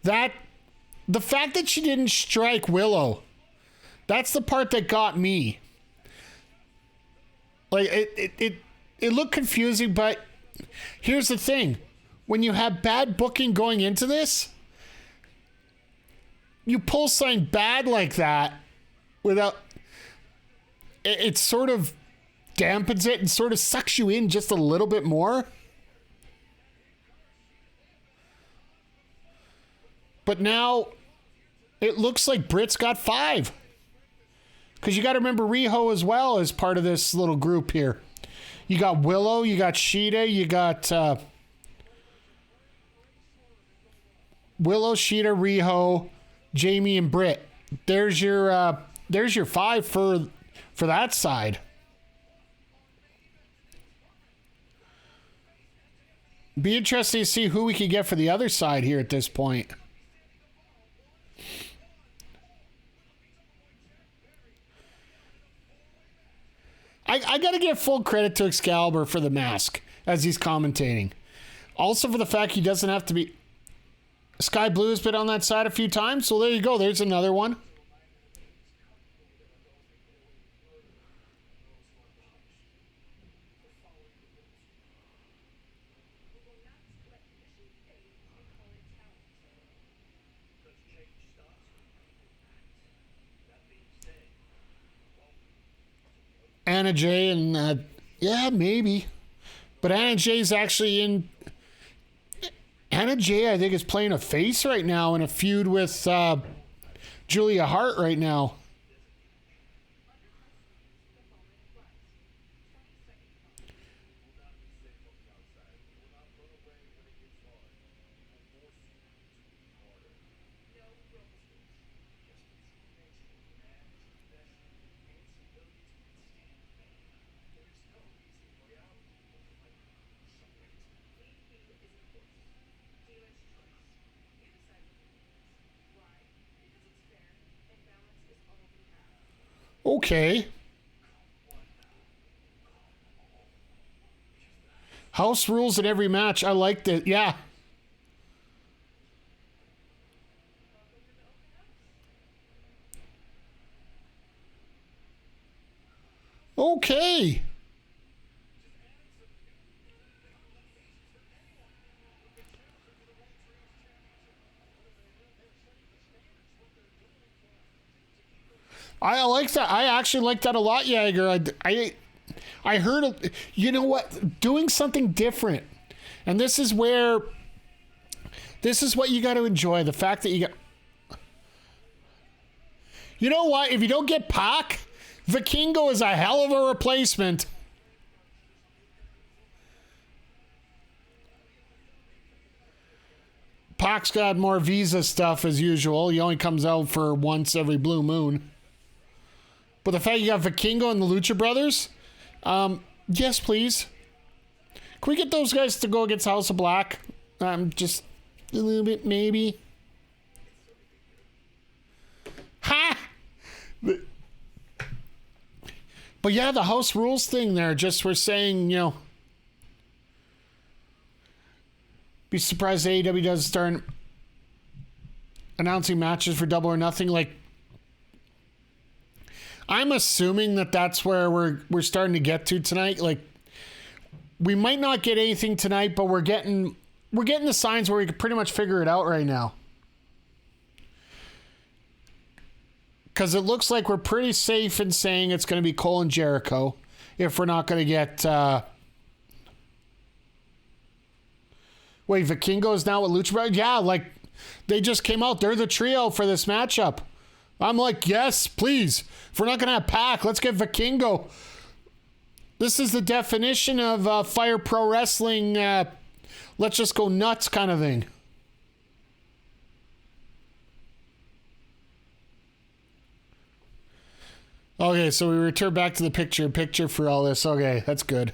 The fact that she didn't strike Willow, that's the part that got me. Like, it looked confusing, but here's the thing. When you have bad booking going into this, you pull something bad like that without... It sort of dampens it and sort of sucks you in just a little bit more. But now it looks like Britt's got 5. Because you got to remember Riho as well as part of this little group here. You got Willow, you got Shida, you got Willow, Shida, Riho, Jamie, and Britt. There's your 5 for that side. Be interesting to see who we can get for the other side here at this point. I got to give full credit to Excalibur for the mask as he's commentating. Also for the fact he doesn't have to be... Sky Blue has been on that side a few times, so there you go. There's another one. Anna Jay and yeah, maybe, but Anna Jay's actually in. Anna Jay, I think, is playing a face right now in a feud with Julia Hart right now. Okay. House rules in every match. I liked it. Yeah. Okay. I like that. I actually like that a lot, Jagger. I heard, you know what, doing something different. And this is what you got to enjoy. The fact that you got, you know what, if you don't get Pac, Vikingo is a hell of a replacement. Pac's got more Visa stuff as usual. He only comes out for once every blue moon. But the fact you got Vikingo and the Lucha Brothers, yes, please. Can we get those guys to go against House of Black? Just a little bit, maybe. Ha! But yeah, the house rules thing there, just we're saying, you know, be surprised AEW doesn't start announcing matches for Double or Nothing. Like, I'm assuming that that's where we're starting to get to tonight. Like, we might not get anything tonight, but we're getting we're getting the signs where we can pretty much figure it out right now. Because it looks like we're pretty safe in saying it's going to be Cole and Jericho. If we're not going to get... Wait, Vikingo's now with Lucha Brothers? Yeah, like, they just came out. They're the trio for this matchup. I'm like, yes, please. If we're not going to have Pac, let's get Vikingo. This is the definition of Fire Pro Wrestling. Let's just go nuts kind of thing. Okay, so we return back to the picture for all this. Okay, that's good.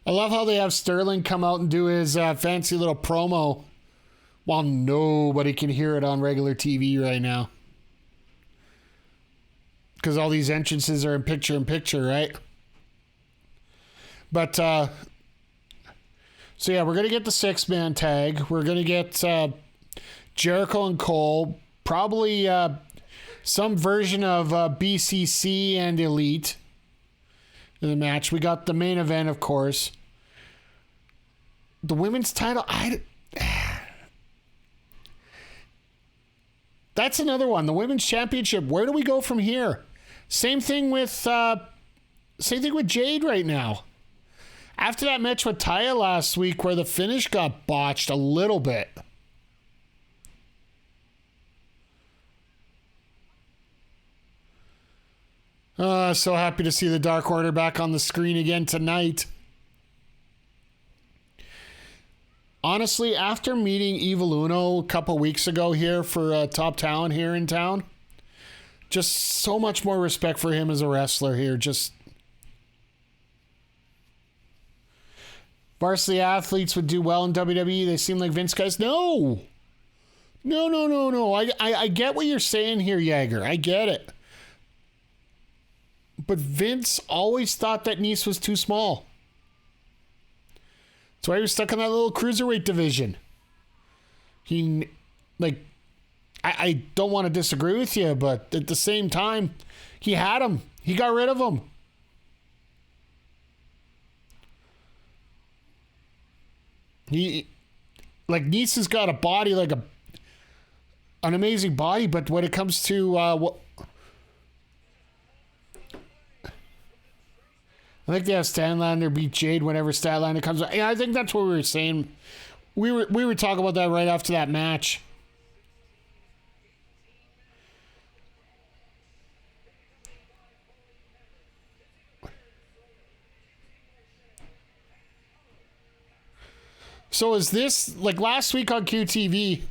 I love how they have Sterling come out and do his fancy little promo while nobody can hear it on regular TV right now. Because all these entrances are in picture, right? But, so yeah, we're going to get the 6-man tag. We're going to get Jericho and Cole. Probably some version of BCC and Elite in the match. We got the main event, of course. The women's title, that's another one. The women's championship. Where do we go from here? Same thing with Jade right now. After that match with Taya last week, where the finish got botched a little bit. So happy to see the Dark Order back on the screen again tonight. Honestly, after meeting Evil Uno a couple weeks ago here for Top Talent here in town, just so much more respect for him as a wrestler here. Just varsity athletes would do well in WWE. They seem like Vince guys. No. I get what you're saying here, Jagger. I get it. But Vince always thought that Nice was too small. That's why he was stuck in that little cruiserweight division. I don't want to disagree with you, but at the same time, he had him. He got rid of him. Nice has got a body like an amazing body, but when it comes to I think they have Statlander beat Jade whenever Statlander comes out. Yeah, I think that's what we were saying. We were talking about that right after that match. So is this, like last week on QTV,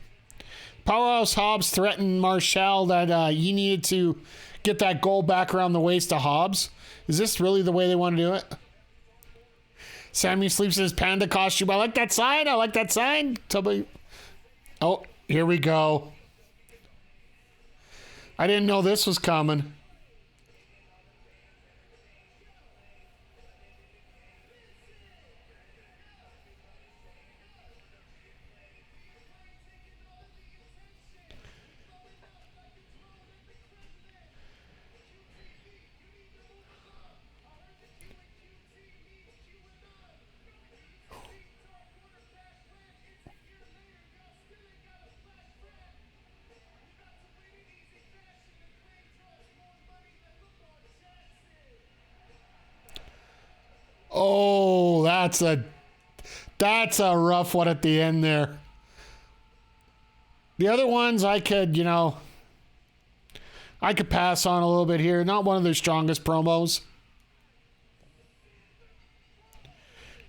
Powerhouse Hobbs threatened Marshall that he needed to get that gold back around the waist of Hobbs? Is this really the way they want to do it? Sammy sleeps in his panda costume. I like that sign. Somebody... Oh, here we go. I didn't know this was coming. Oh, that's a rough one at the end there. The other ones I could pass on a little bit here. Not one of their strongest promos.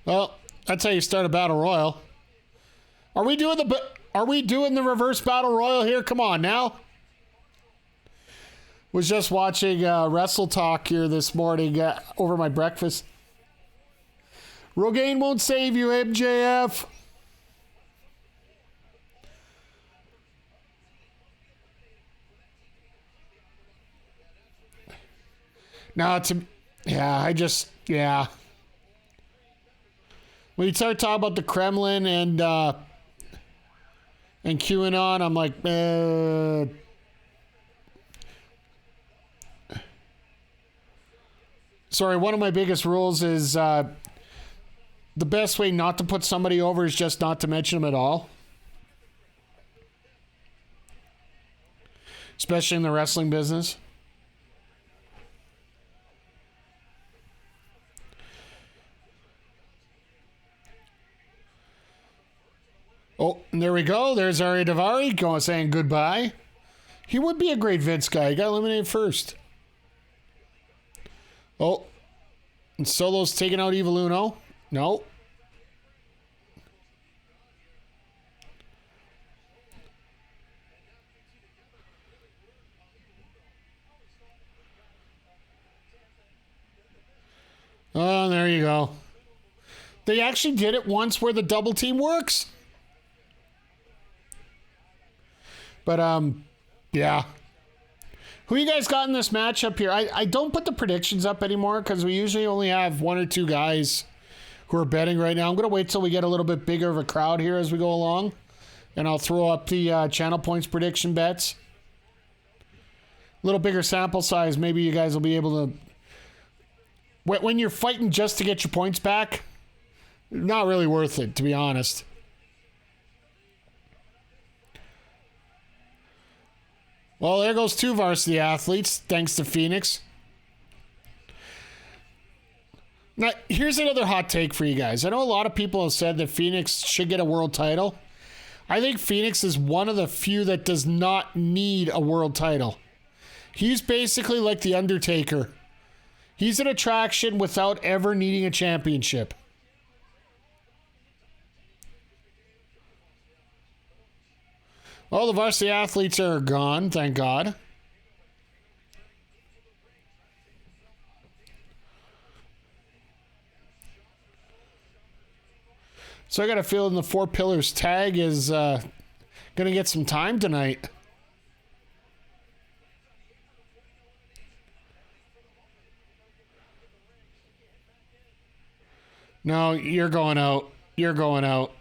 Well, that's how you start a battle royal. Are we doing the reverse battle royal here? Come on now. Was just watching Wrestle Talk here this morning over my breakfast. Rogaine won't save you, MJF. No, when you start talking about the Kremlin and QAnon, I'm like, sorry, one of my biggest rules is the best way not to put somebody over is just not to mention them at all. Especially in the wrestling business. Oh, and there we go. There's Ari Daivari going saying goodbye. He would be a great Vince guy. He got eliminated first. Oh, and Solo's taking out Evil Uno. No. Oh, there you go. They actually did it once where the double team works. But, yeah. Who you guys got in this matchup here? I don't put the predictions up anymore because we usually only have one or two guys who are betting right now. I'm going to wait till we get a little bit bigger of a crowd here as we go along. And I'll throw up the channel points prediction bets. A little bigger sample size. Maybe you guys will be able to... When you're fighting just to get your points back, not really worth it, to be honest. Well, there goes two varsity athletes, thanks to Phoenix. Now, here's another hot take for you guys. I know a lot of people have said that Phoenix should get a world title. I think Phoenix is one of the few that does not need a world title. He's basically like The Undertaker. He's an attraction without ever needing a championship. Well, the varsity athletes are gone, thank God. So I got a feeling the Four Pillars tag is going to get some time tonight. No, you're going out. You're going out.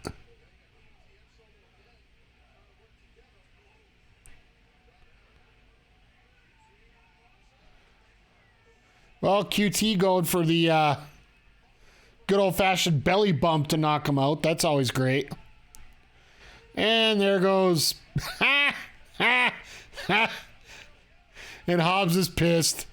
Well, QT going for the good old-fashioned belly bump to knock him out. That's always great. And there goes... Ha! Ha! Ha! And Hobbs is pissed.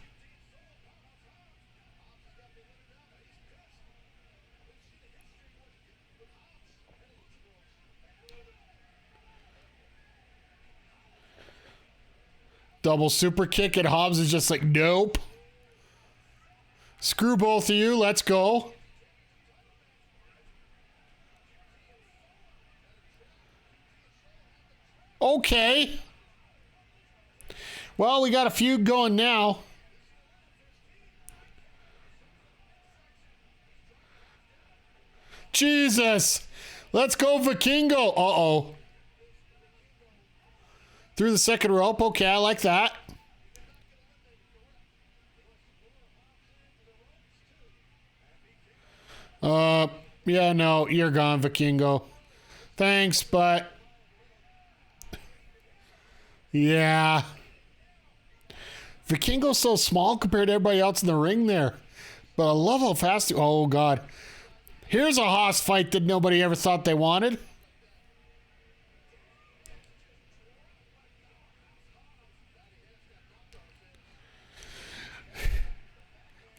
Double super kick, and Hobbs is just like, nope. Screw both of you. Let's go. Okay. Well, we got a feud going now. Jesus. Let's go, Vikingo. Uh-oh. Through the second rope. Okay, I like that. Yeah, no, you're gone, Vikingo. Thanks, but... Yeah. Vikingo's so small compared to everybody else in the ring there. But I love how fast... Oh, God. Here's a Haas fight that nobody ever thought they wanted.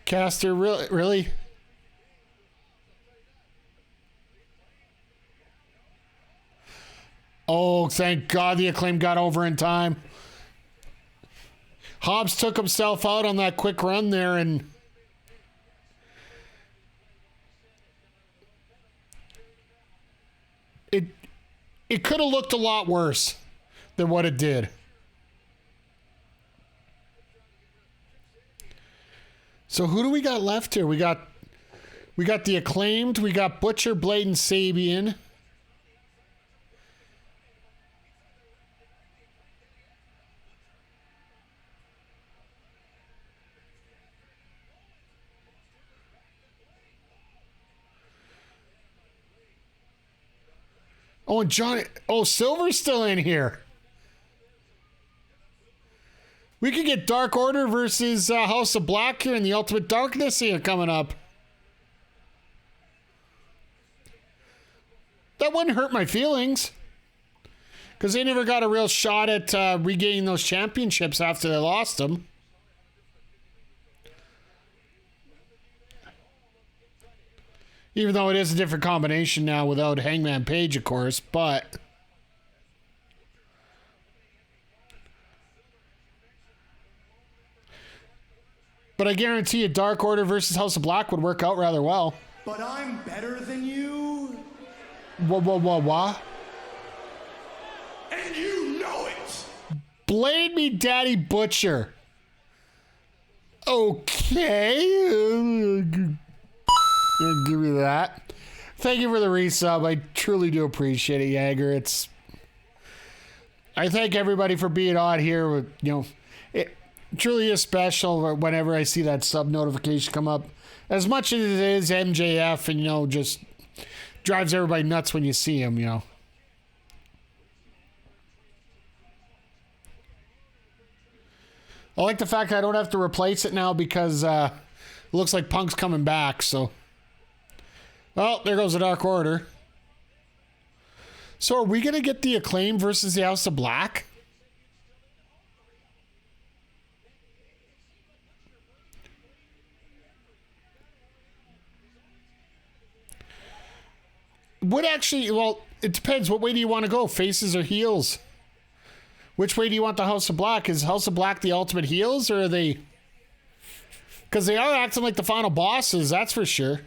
Caster, really? Oh, thank God the Acclaim got over in time. Hobbs took himself out on that quick run there, and it could have looked a lot worse than what it did. So who do we got left here? We got the Acclaimed, we got Butcher, Blade, and Sabian. Oh, and Johnny... Oh, Silver's still in here. We could get Dark Order versus House of Black here in the Ultimate Darkness here coming up. That wouldn't hurt my feelings. Because they never got a real shot at regaining those championships after they lost them. Even though it is a different combination now without Hangman Page, of course, but... But I guarantee you Dark Order versus House of Black would work out rather well. But I'm better than you. What? And you know it. Blade me, Daddy Butcher. Okay. Give me that. Thank you for the resub. I truly do appreciate it, Jagger. I thank everybody for being on here. It truly is special whenever I see that sub notification come up. As much as it is MJF and, just drives everybody nuts when you see him, I like the fact that I don't have to replace it now because it looks like Punk's coming back, so... Well, there goes the Dark Order. So are we going to get the Acclaim versus the House of Black? It depends. What way do you want to go? Faces or heels? Which way do you want the House of Black? Is House of Black the ultimate heels, or are they... Because they are acting like the final bosses, that's for sure.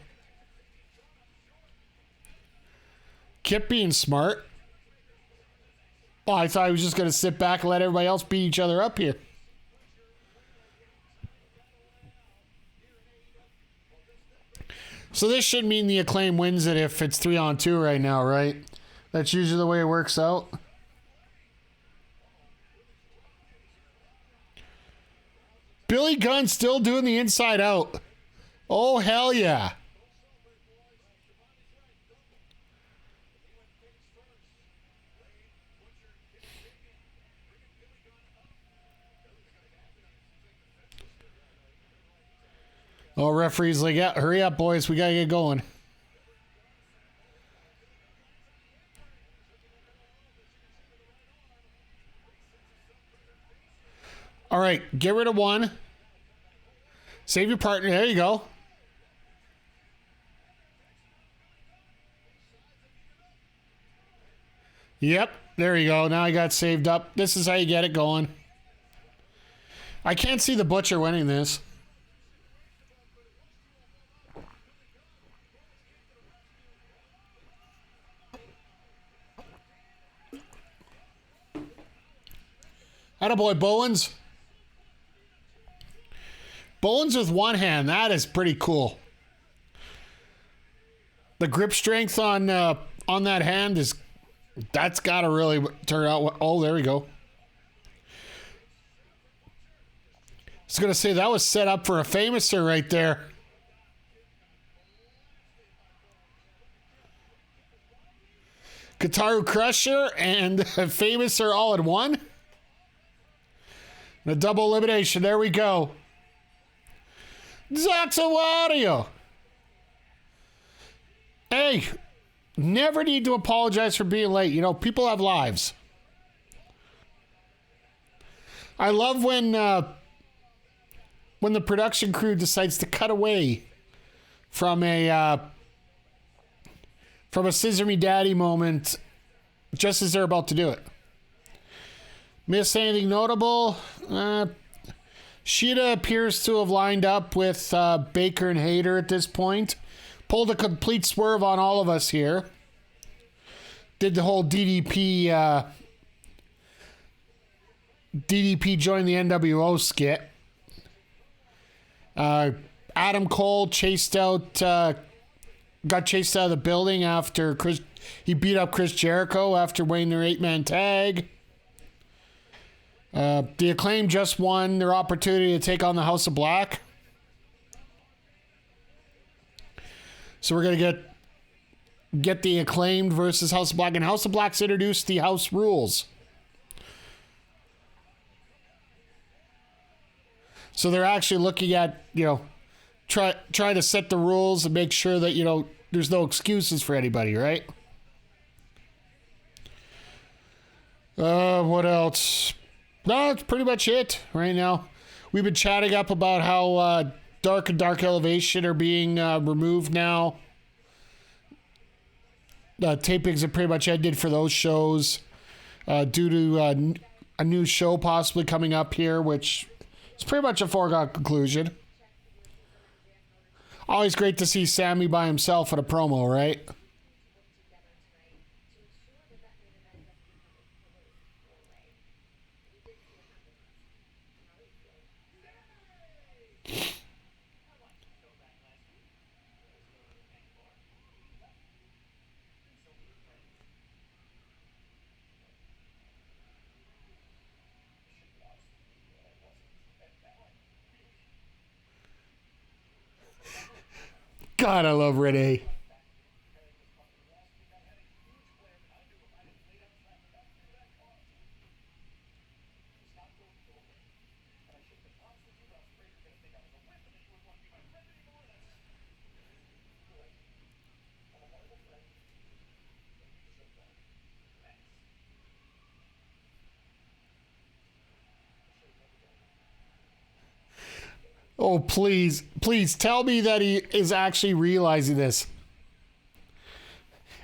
Kip being smart. Oh, I thought he was just going to sit back and let everybody else beat each other up here. So this should mean the Acclaim wins it if it's 3-on-2 right now, right? That's usually the way it works out. Billy Gunn still doing the inside out. Oh, hell yeah. Oh, referee's like, yeah, hurry up, boys. We got to get going. All right, get rid of one. Save your partner. There you go. Yep, there you go. Now I got saved up. This is how you get it going. I can't see the Butcher winning this. Attaboy, Bowens. Bowens with one hand. That is pretty cool. The grip strength on that hand is... That's got to really turn out... Oh, there we go. I was going to say, that was set up for a Famouser right there. Kataru Crusher and Famouser all in one. A double elimination. There we go. Zaxawario. Hey, never need to apologize for being late. People have lives. I love when the production crew decides to cut away from a Scissor Me Daddy moment just as they're about to do it. Miss anything notable? Sheeta appears to have lined up with Baker and Hayter at this point. Pulled a complete swerve on all of us here. Did the whole DDP join the NWO skit. Adam Cole got chased out of the building after he beat up Chris Jericho after winning their 8-man tag. The Acclaim just won their opportunity to take on the House of Black. So we're going to get the Acclaimed versus House of Black. And House of Black's introduced the house rules. So they're actually looking at, try to set the rules and make sure that, there's no excuses for anybody, right? What else? No, that's pretty much it right now. We've been chatting up about how Dark and Dark Elevation are being removed now. Tapings have pretty much ended for those shows due to a new show possibly coming up here, which is pretty much a foregone conclusion. Always great to see Sammy by himself at a promo, right? God, I love Renee. Oh, please, please tell me that he is actually realizing this.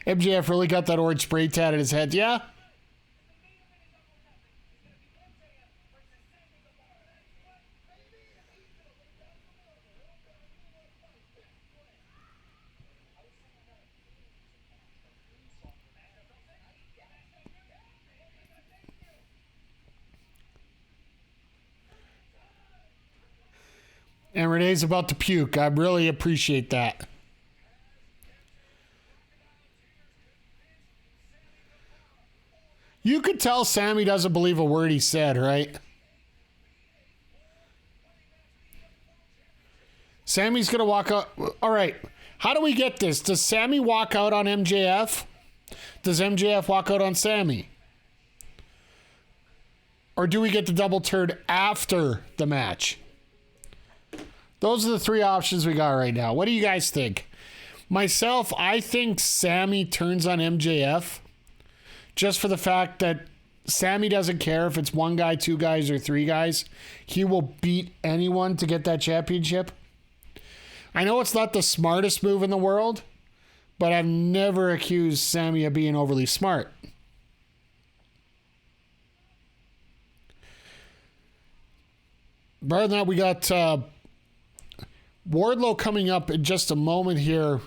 MJF really got that orange spray tan in his head, yeah? And Renee's about to puke. I really appreciate that. You could tell Sammy doesn't believe a word he said, right? Sammy's going to walk out. All right. How do we get this? Does Sammy walk out on MJF? Does MJF walk out on Sammy? Or do we get the double turn after the match? Those are the three options we got right now. What do you guys think? Myself, I think Sammy turns on MJF just for the fact that Sammy doesn't care if it's one guy, two guys, or three guys. He will beat anyone to get that championship. I know it's not the smartest move in the world, but I've never accused Sammy of being overly smart. Rather than that, we got Wardlow coming up in just a moment here.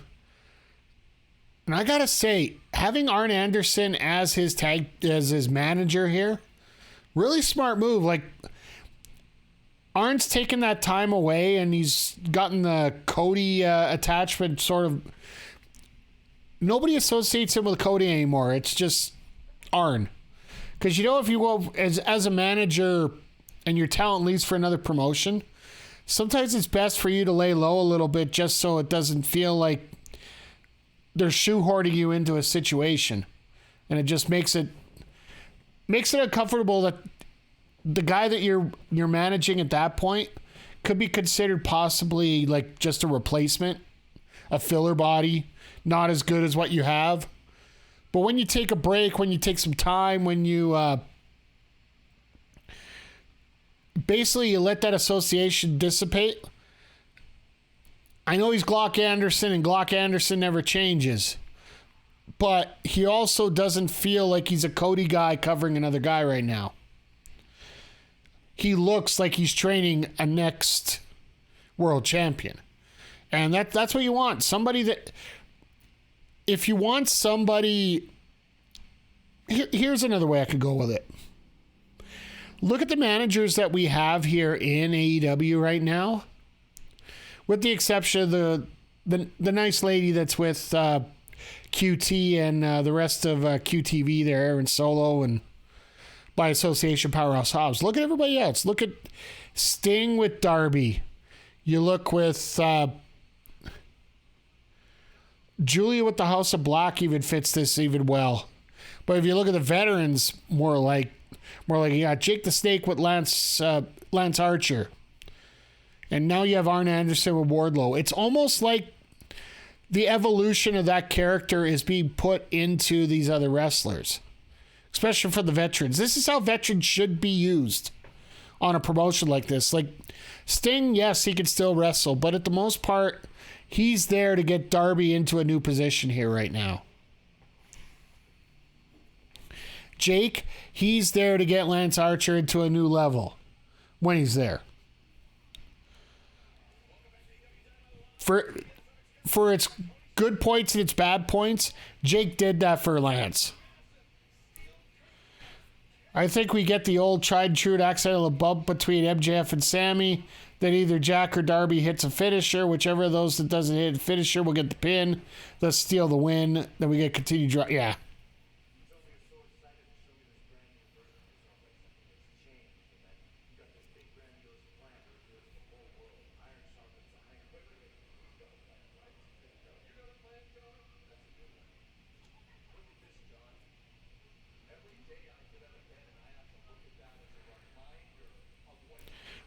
And I gotta say, having Arn Anderson as his manager here, really smart move. Like, Arn's taken that time away and he's gotten the Cody attachment sort of. Nobody associates him with Cody anymore. It's just Arn. Because, you know, if you go as a manager and your talent leaves for another promotion, sometimes it's best for you to lay low a little bit just so it doesn't feel like they're shoehorning you into a situation. And it just makes it uncomfortable that the guy that you're managing at that point could be considered possibly like just a replacement, a filler body, not as good as what you have. But when you take a break, when you take some time, when you basically you let that association dissipate. I know he's Glock Anderson, and Glock Anderson never changes. But he also doesn't feel like he's a Cody guy covering another guy right now. He looks like he's training a next world champion. And that's what you want. Somebody that... If you want somebody... Here's another way I could go with it. Look at the managers that we have here in AEW right now. With the exception of the nice lady that's with QT and the rest of QTV there, Aaron Solo, and by association Powerhouse Hobbs. Look at everybody else. Look at Sting with Darby. You look with Julia with the House of Black even fits this even well. But if you look at the veterans, more like you got Jake the Snake with Lance Archer. And now you have Arn Anderson with Wardlow. It's almost like the evolution of that character is being put into these other wrestlers. especially for the veterans. This is how veterans should be used on a promotion like this. Like Sting, yes, he can still wrestle, but at the most part, he's there to get Darby into a new position here right now. Jake, he's there to get Lance Archer into a new level when he's there. For its good points and its bad points, Jake did that for Lance. I think we get the old tried and true accidental bump between MJF and Sammy. Then either Jack or Darby hits a finisher. Whichever of those that doesn't hit a finisher will get the pin. Let's steal the win. Then we get continued draw. Yeah.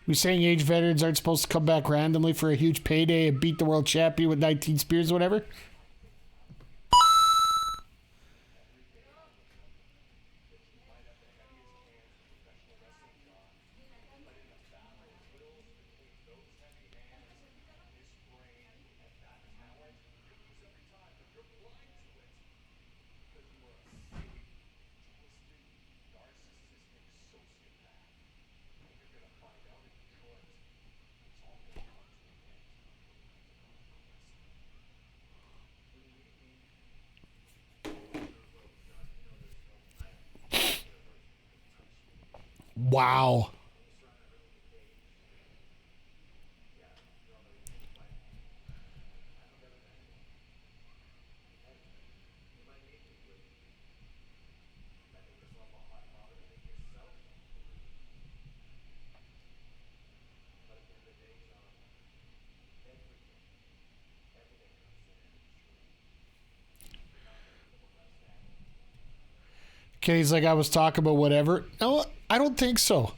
We saying age veterans aren't supposed to come back randomly for a huge payday and beat the world champion with 19 spears or whatever? Wow. Okay, he's like, I was talking about whatever. No, I don't think so.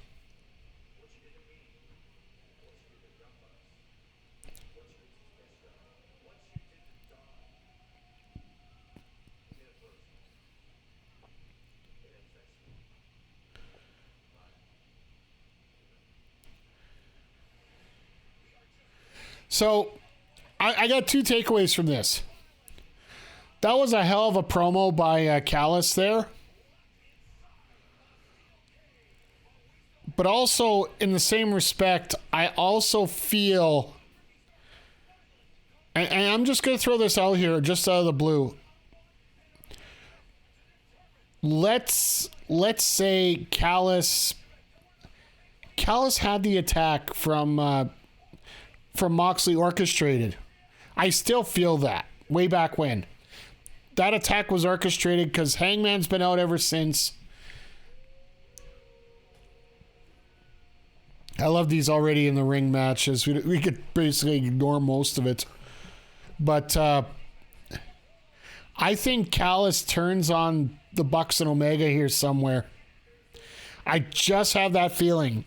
So, I got two takeaways from this. That was a hell of a promo by Callis there. But also, in the same respect, I also feel, and I'm just going to throw this out here, just out of the blue. Let's say Callis had the attack from Moxley orchestrated. I still feel that way back when. That attack was orchestrated because Hangman's been out ever since. I love these already in the ring matches. We could basically ignore most of it. But I think Callis turns on the Bucks and Omega here somewhere. I just have that feeling.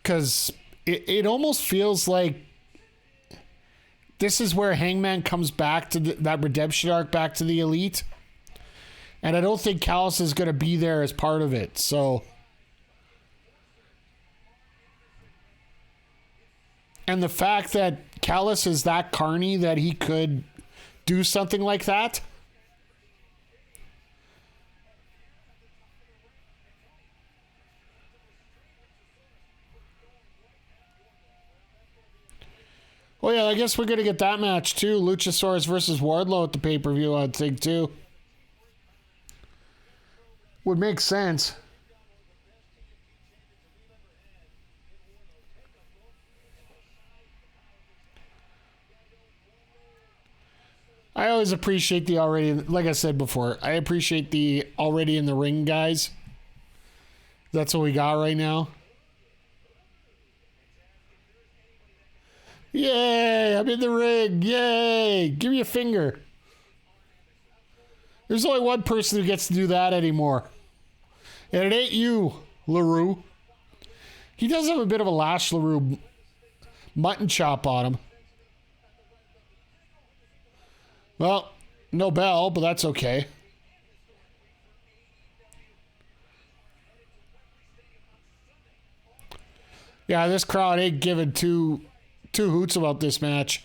Because it almost feels like this is where Hangman comes back to that redemption arc back to the Elite. And I don't think Callis is going to be there as part of it. So... And the fact that Callis is that carny that he could do something like that. Oh yeah, I guess we're going to get that match too. Luchasaurus versus Wardlow at the pay-per-view, I'd think too. Would make sense. I always appreciate the already, like I said before, I appreciate the already in the ring guys. That's what we got right now. Yay, I'm in the ring. Yay, give me a finger. There's only one person who gets to do that anymore. And it ain't you, LaRue. He does have a bit of a Lash LaRue mutton chop on him. Well, no bell, but that's okay. Yeah, this crowd ain't giving two hoots about this match.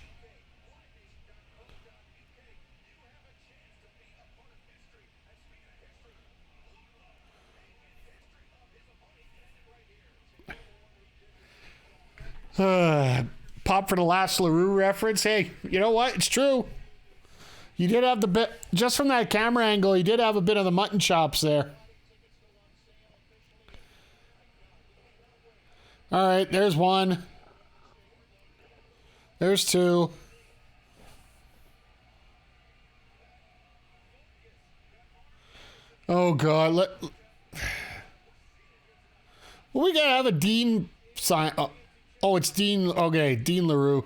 Pop for the last LaRue reference. Hey, you know what? It's true. You did have the bit, just from that camera angle, you did have a bit of the mutton chops there. All right, there's one. There's two. Oh, God. Well, we got to have a Dean sign. Oh, it's Dean. Okay, Dean LaRue.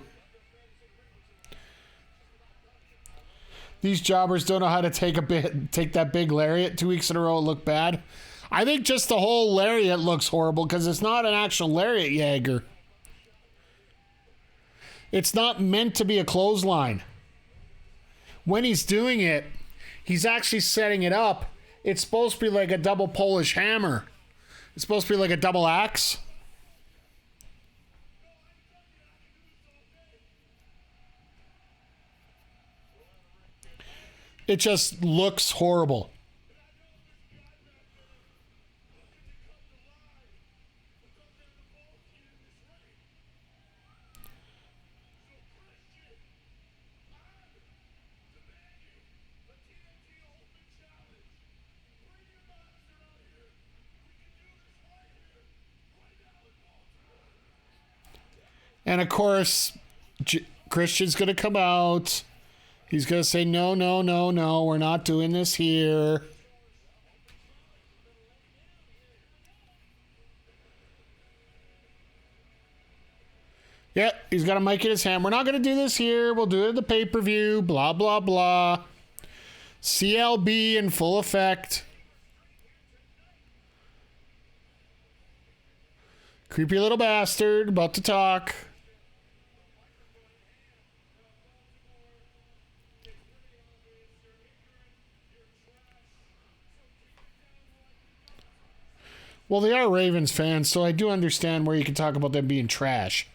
These jobbers don't know how to take that big lariat 2 weeks in a row and look bad. I think just the whole lariat looks horrible because it's not an actual lariat Jagger. It's not meant to be a clothesline. When he's doing it, he's actually setting it up. It's supposed to be like a double Polish hammer. It's supposed to be like a double axe. It just looks horrible. And of course, Christian's going to come out. He's going to say, no, we're not doing this here. Yeah, he's got a mic in his hand. We're not going to do this here. We'll do it at the pay-per-view. Blah, blah, blah. CLB in full effect. Creepy little bastard about to talk. Well, they are Ravens fans, so I do understand where you can talk about them being trash.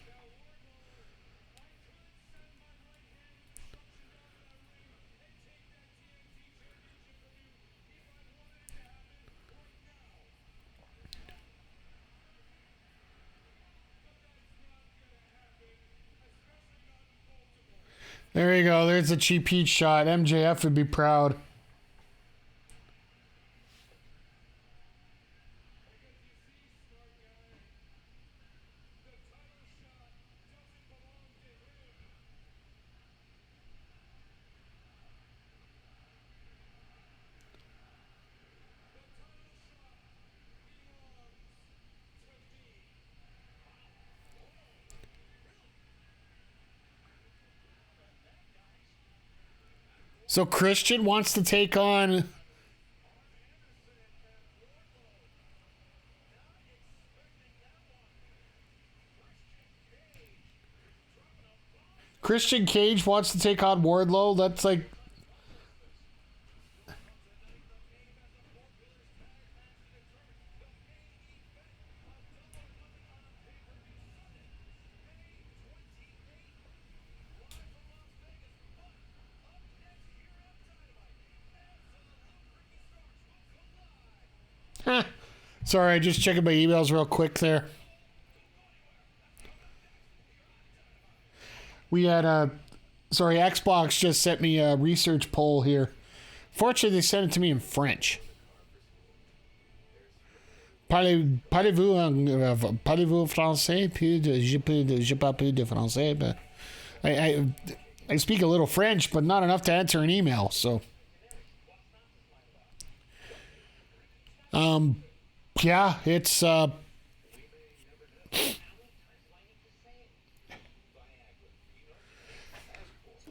There you go. There's a cheap heat shot. MJF would be proud. So Christian wants to take on... Christian Cage wants to take on Wardlow. That's like... Sorry, I just checking my emails real quick there. We had Xbox just sent me a research poll here. Fortunately, they sent it to me in French. Parlez-vous français? Je parle plus de français, but I speak a little French, but not enough to answer an email, so... Yeah, it's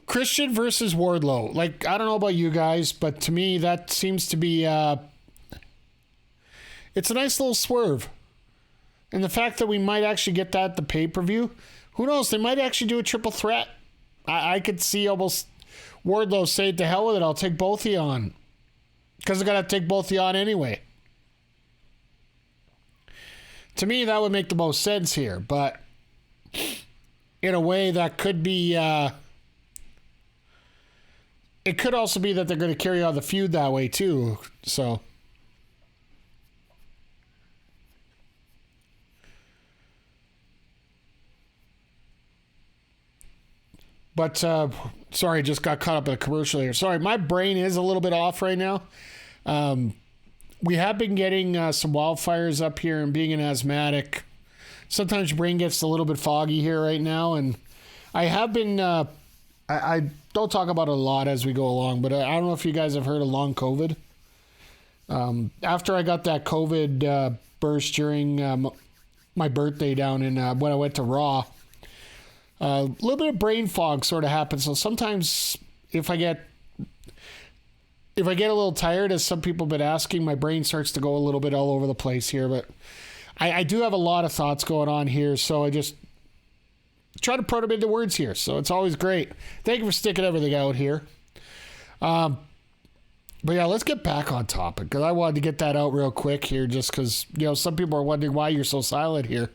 Christian versus Wardlow. Like, I don't know about you guys, but to me that seems to be it's a nice little swerve. And the fact that we might actually get that at the pay-per-view, who knows, they might actually do a triple threat. I could see almost Wardlow say, to hell with it, I'll take both of you on. Because I gotta take both of you on anyway. To me, that would make the most sense here, but in a way that could be, it could also be that they're going to carry on the feud that way too, so. But, sorry, just got caught up in a commercial here. Sorry, my brain is a little bit off right now. We have been getting some wildfires up here, and being an asthmatic, sometimes your brain gets a little bit foggy here right now. And I have been, I don't talk about it a lot as we go along, but I don't know if you guys have heard of long COVID. After I got that COVID burst during my birthday down in when I went to Raw, a little bit of brain fog sort of happens. So sometimes if I get a little tired, as some people have been asking, my brain starts to go a little bit all over the place here. But I do have a lot of thoughts going on here, so I just try to put them into words here. So it's always great. Thank you for sticking everything out here. But yeah, let's get back on topic, because I wanted to get that out real quick here, just because, you know, some people are wondering why you're so silent here.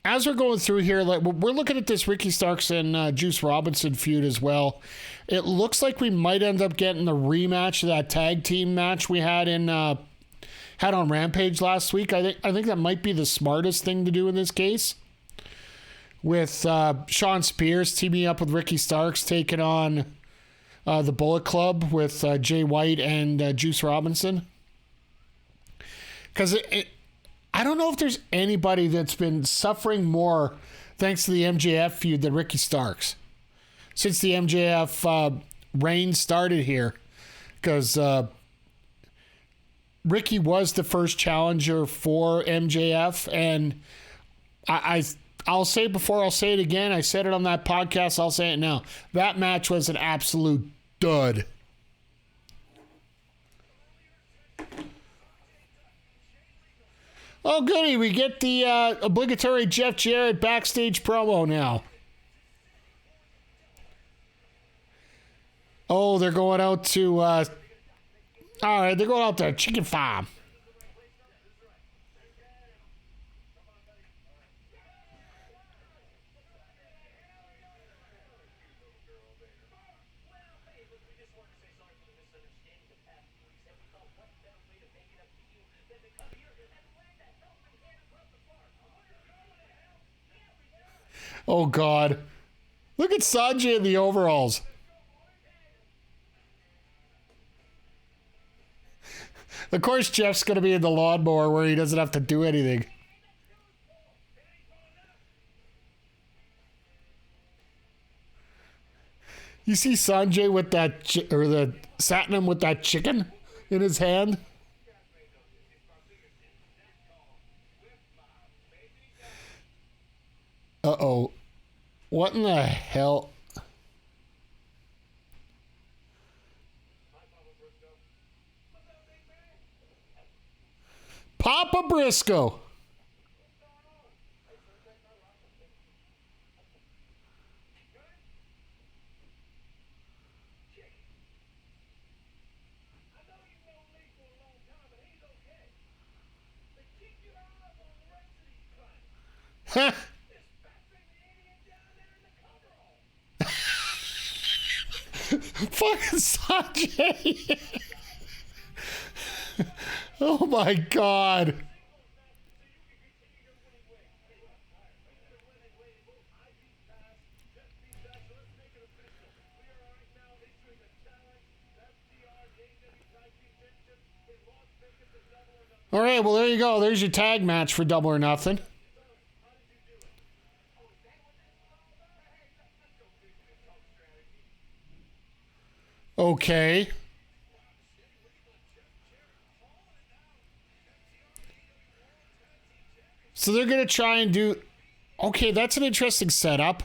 As we're going through here, like, we're looking at this Ricky Starks and Juice Robinson feud as well. It looks like we might end up getting the rematch of that tag team match we had on Rampage last week. I think that might be the smartest thing to do in this case, with Sean Spears teaming up with Ricky Starks, taking on the Bullet Club with Jay White and Juice Robinson. Because I don't know if there's anybody that's been suffering more thanks to the MJF feud than Ricky Starks. Since the MJF reign started here. Because Ricky was the first challenger for MJF. And I'll say it before, I'll say it again. I said it on that podcast, I'll say it now. That match was an absolute dud. Oh, goody. We get the obligatory Jeff Jarrett backstage promo now. Oh, they're going out to... all right, they're going out to Chicken Farm. Oh, God. Look at Sanjay in the overalls. Of course, Jeff's going to be in the lawnmower where he doesn't have to do anything. You see Sanjay with that, or the Satnam with that chicken in his hand? Uh-oh. What in the hell? Papa Briscoe. Huh. Fucking Sanjay. Oh my God. All right, well, there you go. There's your tag match for Double or Nothing. Okay. So they're going to try and do... Okay, that's an interesting setup.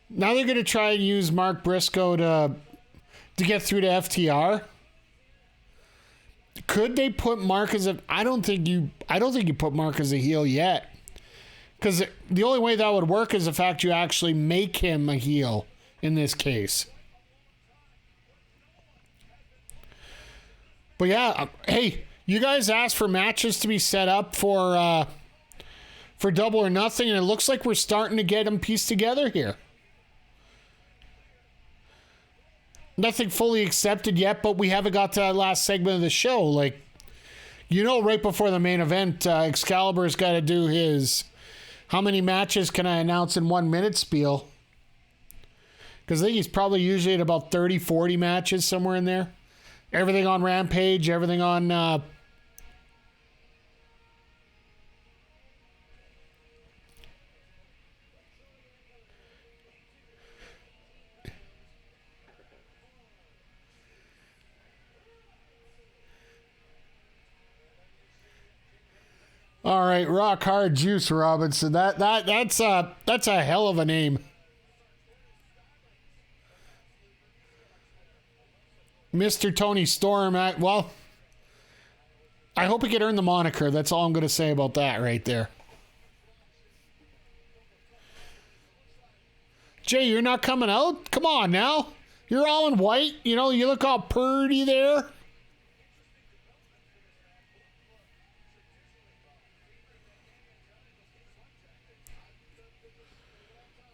Now they're going to try and use Mark Briscoe to get through to FTR. Could they put Mark as a... I don't think you put Mark as a heel yet. Because the only way that would work is the fact you actually make him a heel in this case. But yeah, hey, you guys asked for matches to be set up for Double or Nothing, and it looks like we're starting to get them pieced together here. Nothing fully accepted yet, but we haven't got to that last segment of the show. Like, right before the main event, Excalibur's got to do his how many matches can I announce in 1 minute spiel. Because I think he's probably usually at about 30, 40 matches, somewhere in there. Everything on Rampage, everything on... All right, Rock Hard Juice Robinson. That's a hell of a name. Mr. Tony Storm. Well, I hope he could earn the moniker. That's all I'm going to say about that right there. Jay, you're not coming out? Come on now. You're all in white. You look all purty there.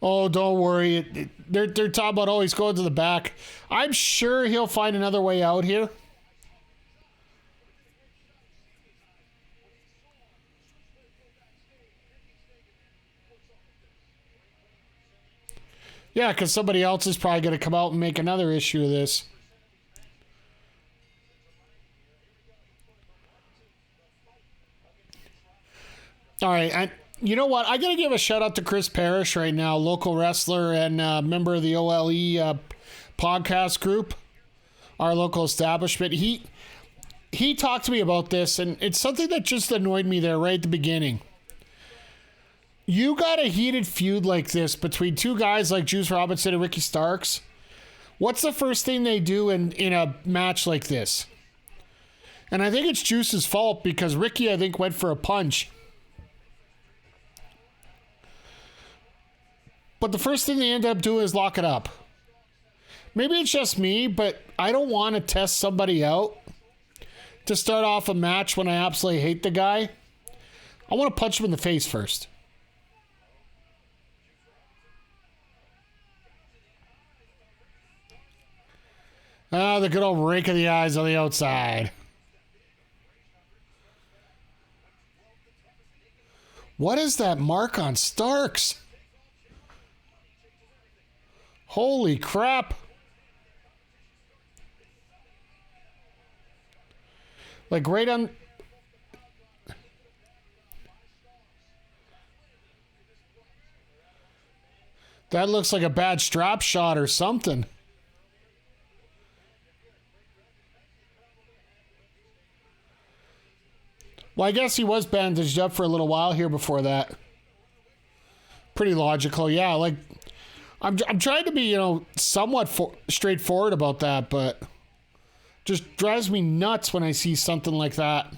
Oh, don't worry. They're talking about always going to the back. I'm sure he'll find another way out here. Yeah, because somebody else is probably going to come out and make another issue of this. All right, you know what? I got to give a shout out to Chris Parrish right now, local wrestler and member of the OLE podcast group, our local establishment. He talked to me about this, and it's something that just annoyed me there right at the beginning. You got a heated feud like this between two guys like Juice Robinson and Ricky Starks. What's the first thing they do in a match like this? And I think it's Juice's fault because Ricky, I think, went for a punch. But the first thing they end up doing is lock it up. Maybe it's just me, but I don't want to test somebody out to start off a match when I absolutely hate the guy. I want to punch him in the face first. Ah, the good old rake of the eyes on the outside. What is that mark on Starks? Holy crap. Like right on... That looks like a bad strap shot or something. Well, I guess he was bandaged up for a little while here before that. Pretty logical. Yeah, like... I'm trying to be, somewhat straightforward about that, but just drives me nuts when I see something like that.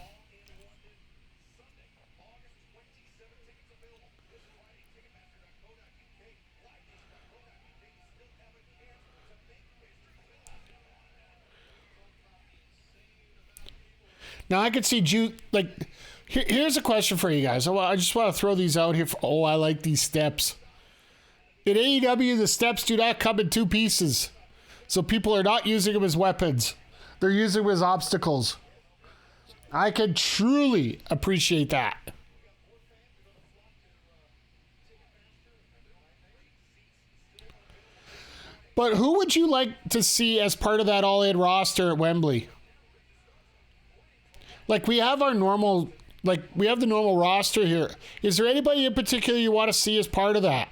Now I could see here's a question for you guys. I just want to throw these out here. I like these steps. In AEW, the steps do not come in two pieces. So people are not using them as weapons. They're using them as obstacles. I can truly appreciate that. But who would you like to see as part of that All-In roster at Wembley? Like, we have the normal roster here. Is there anybody in particular you want to see as part of that?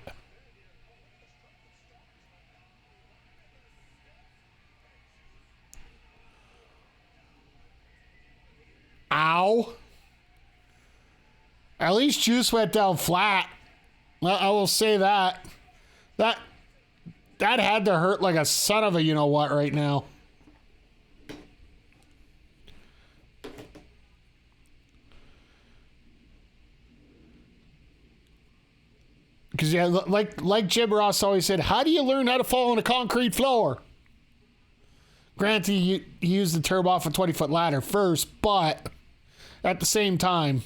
Ow. At least Juice went down flat. Well, I will say that. That had to hurt like a son of a you-know-what right now. Because, yeah, like Jim Ross always said, how do you learn how to fall on a concrete floor? Granted, he used the turbo off a 20-foot ladder first, but at the same time,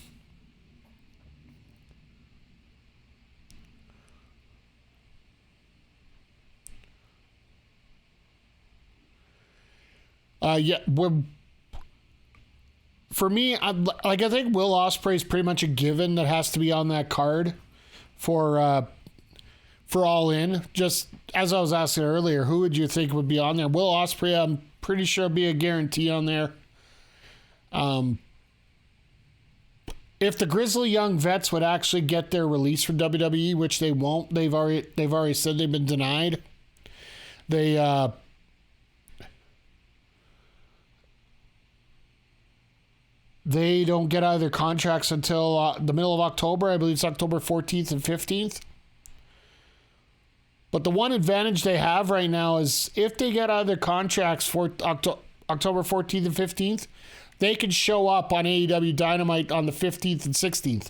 for me, I think Will Ospreay is pretty much a given that has to be on that card for All In. Just as I was asking earlier, who would you think would be on there? Will Ospreay, I'm pretty sure would be a guarantee on there. If the Grizzly Young Vets would actually get their release from WWE, which they won't, they've already said they've been denied. They don't get out of their contracts until the middle of October. I believe it's October 14th and 15th. But the one advantage they have right now is if they get out of their contracts for October 14th and 15th, they can show up on AEW Dynamite on the 15th and 16th.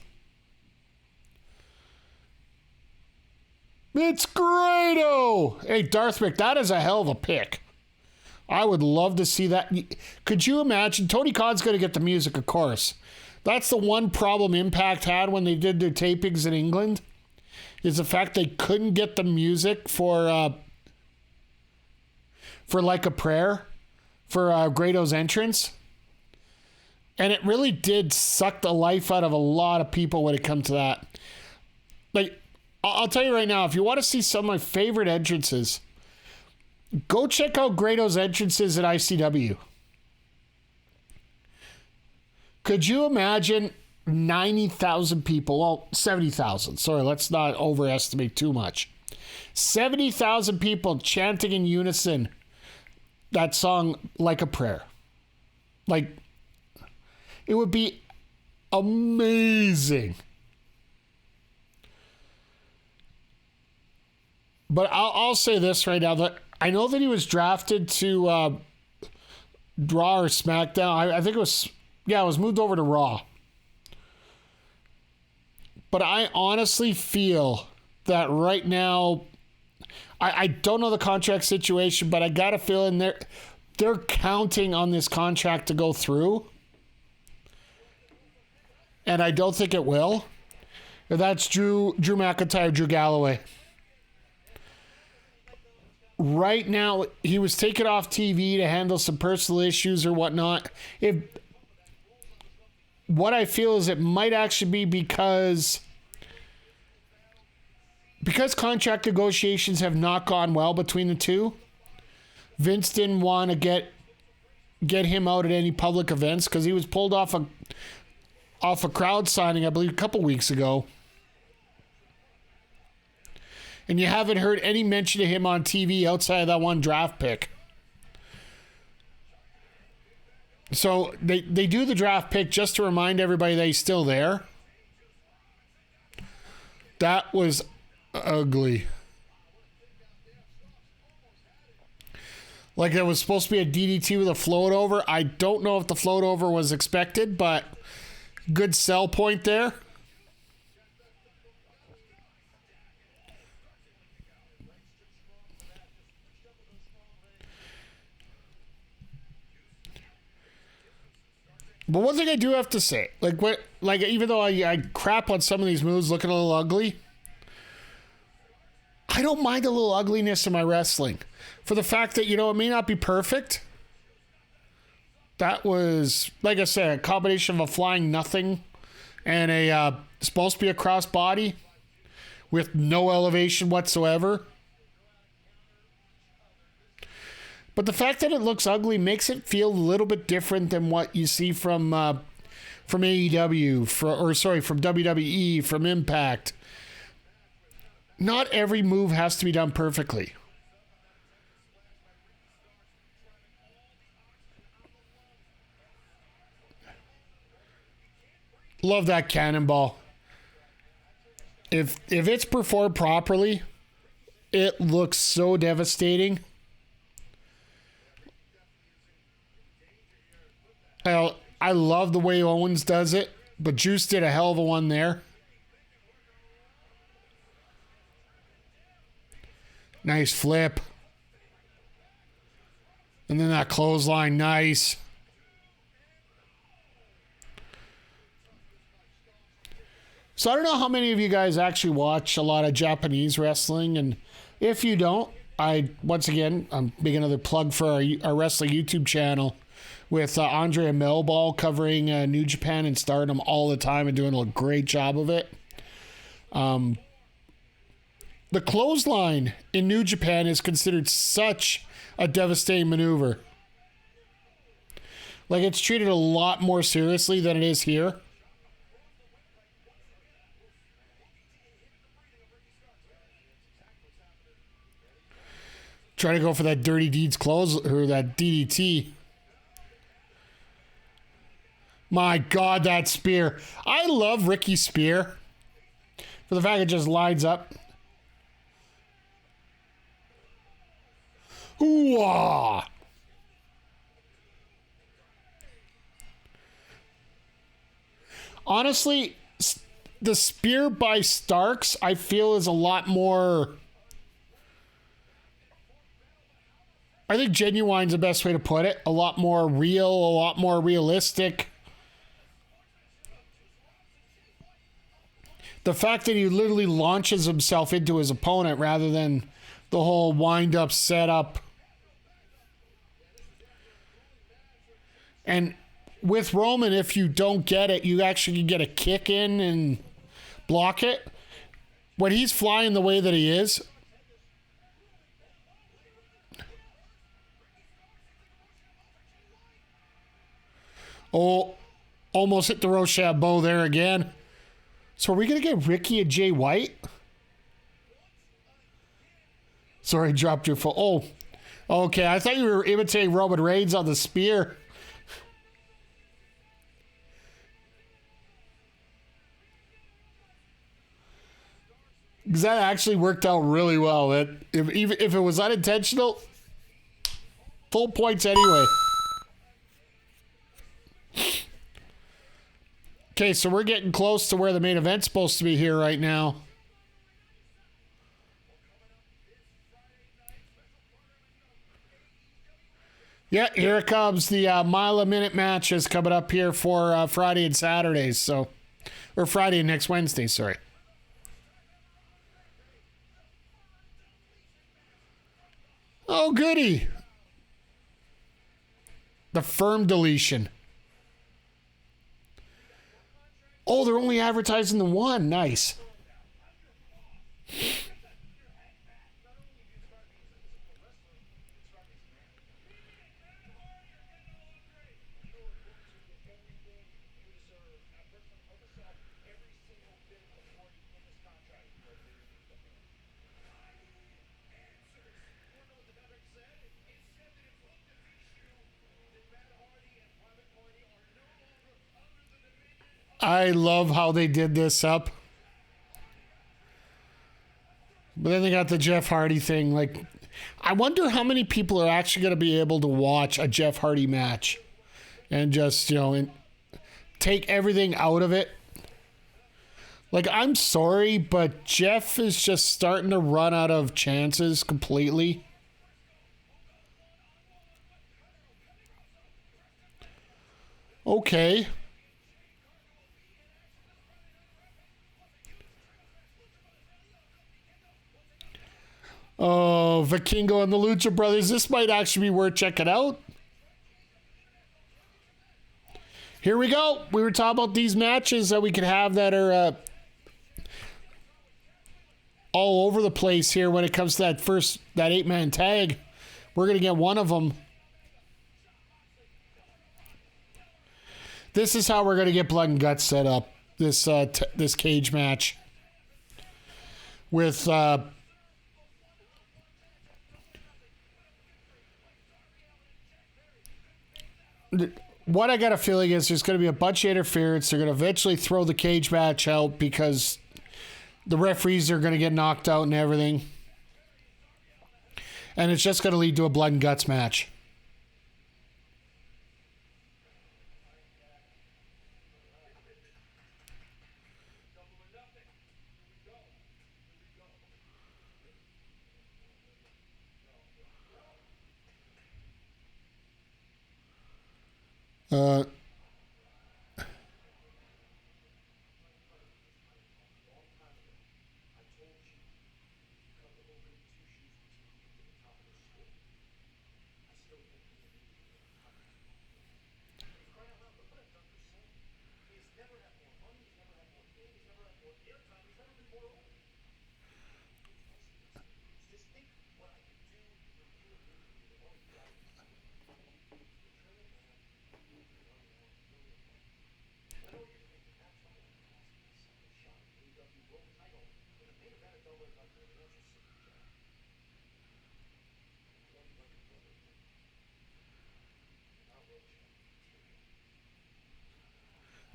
It's Grado! Hey, Darth Mick, that is a hell of a pick. I would love to see that. Could you imagine? Tony Khan's going to get the music, of course. That's the one problem Impact had when they did their tapings in England, is the fact they couldn't get the music for Like a Prayer, for Grado's entrance. And it really did suck the life out of a lot of people when it comes to that. Like, I'll tell you right now, if you want to see some of my favorite entrances, go check out Grado's entrances at ICW. Could you imagine 90,000 people? Well, 70,000. Sorry, let's not overestimate too much. 70,000 people chanting in unison that song Like a Prayer. Like, it would be amazing. But I'll say this right now, that I know that he was drafted to Raw or SmackDown. I think it was moved over to Raw. But I honestly feel that right now, I don't know the contract situation, but I got a feeling they're counting on this contract to go through. And I don't think it will. That's Drew McIntyre, Drew Galloway. Right now, he was taken off TV to handle some personal issues or whatnot. What I feel is it might actually be because contract negotiations have not gone well between the two. Vince didn't want to get him out at any public events because he was pulled off a crowd signing, I believe, a couple weeks ago. And you haven't heard any mention of him on TV outside of that one draft pick. So they do the draft pick just to remind everybody that he's still there. That was ugly. Like it was supposed to be a DDT with a float over. I don't know if the float over was expected, but good sell point there. But one thing I do have to say, even though I crap on some of these moves looking a little ugly, I don't mind a little ugliness in my wrestling. For the fact that, it may not be perfect. That was, like I said, a combination of a flying nothing and supposed to be a crossbody with no elevation whatsoever. But the fact that it looks ugly makes it feel a little bit different than what you see from AEW, from WWE, from Impact. Not every move has to be done perfectly. Love that cannonball. If it's performed properly, it looks so devastating. I love the way Owens does it, but Juice did a hell of a one there. Nice flip. And then that clothesline, nice. So I don't know how many of you guys actually watch a lot of Japanese wrestling, and if you don't, I'm making another plug for our wrestling YouTube channel with Andrea Melball covering New Japan and Stardom all the time and doing a great job of it. The clothesline in New Japan is considered such a devastating maneuver. Like, it's treated a lot more seriously than it is here. Try to go for that Dirty Deeds close, or that DDT. My God, that spear. I love Ricky's spear. For the fact it just lines up. Ooh-ah! Honestly, the spear by Starks, I feel, is a lot more... I think genuine's the best way to put it. A lot more real, a lot more realistic. The fact that he literally launches himself into his opponent rather than the whole wind-up setup. And with Roman, if you don't get it, you actually can get a kick in and block it. When he's flying the way that he is... Oh, almost hit the Rochambeau there again. So are we going to get Ricky and Jay White? Sorry, dropped your foot. Oh, okay. I thought you were imitating Roman Reigns on the spear. Because that actually worked out really well. If it was unintentional, full points anyway. Okay, so we're getting close to where the main event's supposed to be here right now. Yeah, here it comes. The mile a minute match is coming up here for Friday and Saturdays. So, or Friday and next Wednesday, sorry. Oh, goody. The firm deletion. Oh, they're only advertising the one. Nice. I love how they did this up. But then they got the Jeff Hardy thing. Like, I wonder how many people are actually going to be able to watch a Jeff Hardy match and just, take everything out of it. Like, I'm sorry, but Jeff is just starting to run out of chances completely. Okay. Oh, Vikingo and the Lucha Brothers. This might actually be worth checking out. Here we go. We were talking about these matches that we could have that are all over the place here when it comes to that 8-man tag. We're going to get one of them. This is how we're going to get Blood and Guts set up. This cage match. With... what I got a feeling is there's going to be a bunch of interference. They're going to eventually throw the cage match out because the referees are going to get knocked out and everything. And it's just going to lead to a blood and guts match. Uh,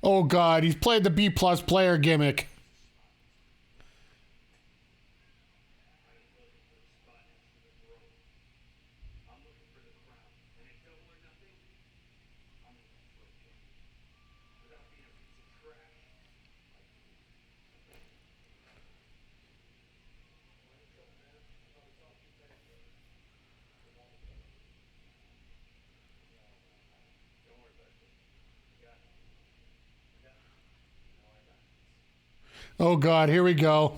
oh, God. He's played the B-plus player gimmick. Oh, God, here we go.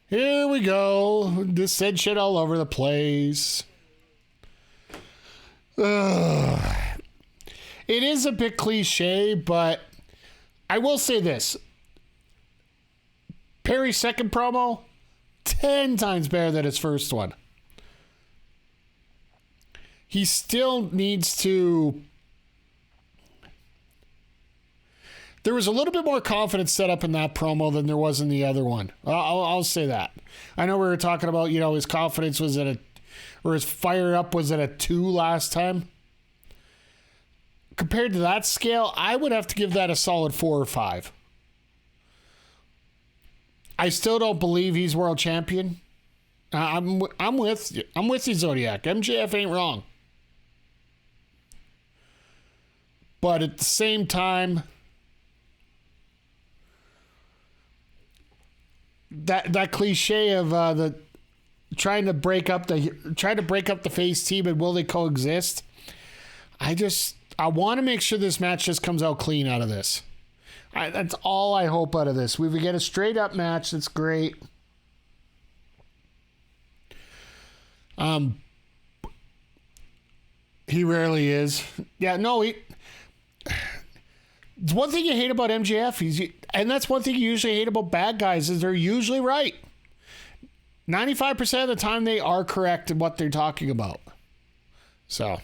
Here we go. This said shit all over the place. Ugh. It is a bit cliche, but I will say this. Perry's second promo, 10 times better than his first one. He still needs to... There was a little bit more confidence set up in that promo than there was in the other one. I'll say that. I know we were talking about, you know, his confidence was at or his fire up was at a 2 last time. Compared to that scale, I would have to give that a solid 4 or 5. I still don't believe he's world champion. I'm with you. I'm with you, Zodiac. MJF ain't wrong. But at the same time, that cliche of the trying to break up the face team and will they coexist? I want to make sure this match just comes out clean out of this. That's all I hope out of this. We get a straight up match. That's great. He rarely is. Yeah, no, it's one thing you hate about MJF, and that's one thing you usually hate about bad guys, is they're usually right. 95% of the time they are correct in what they're talking about. So.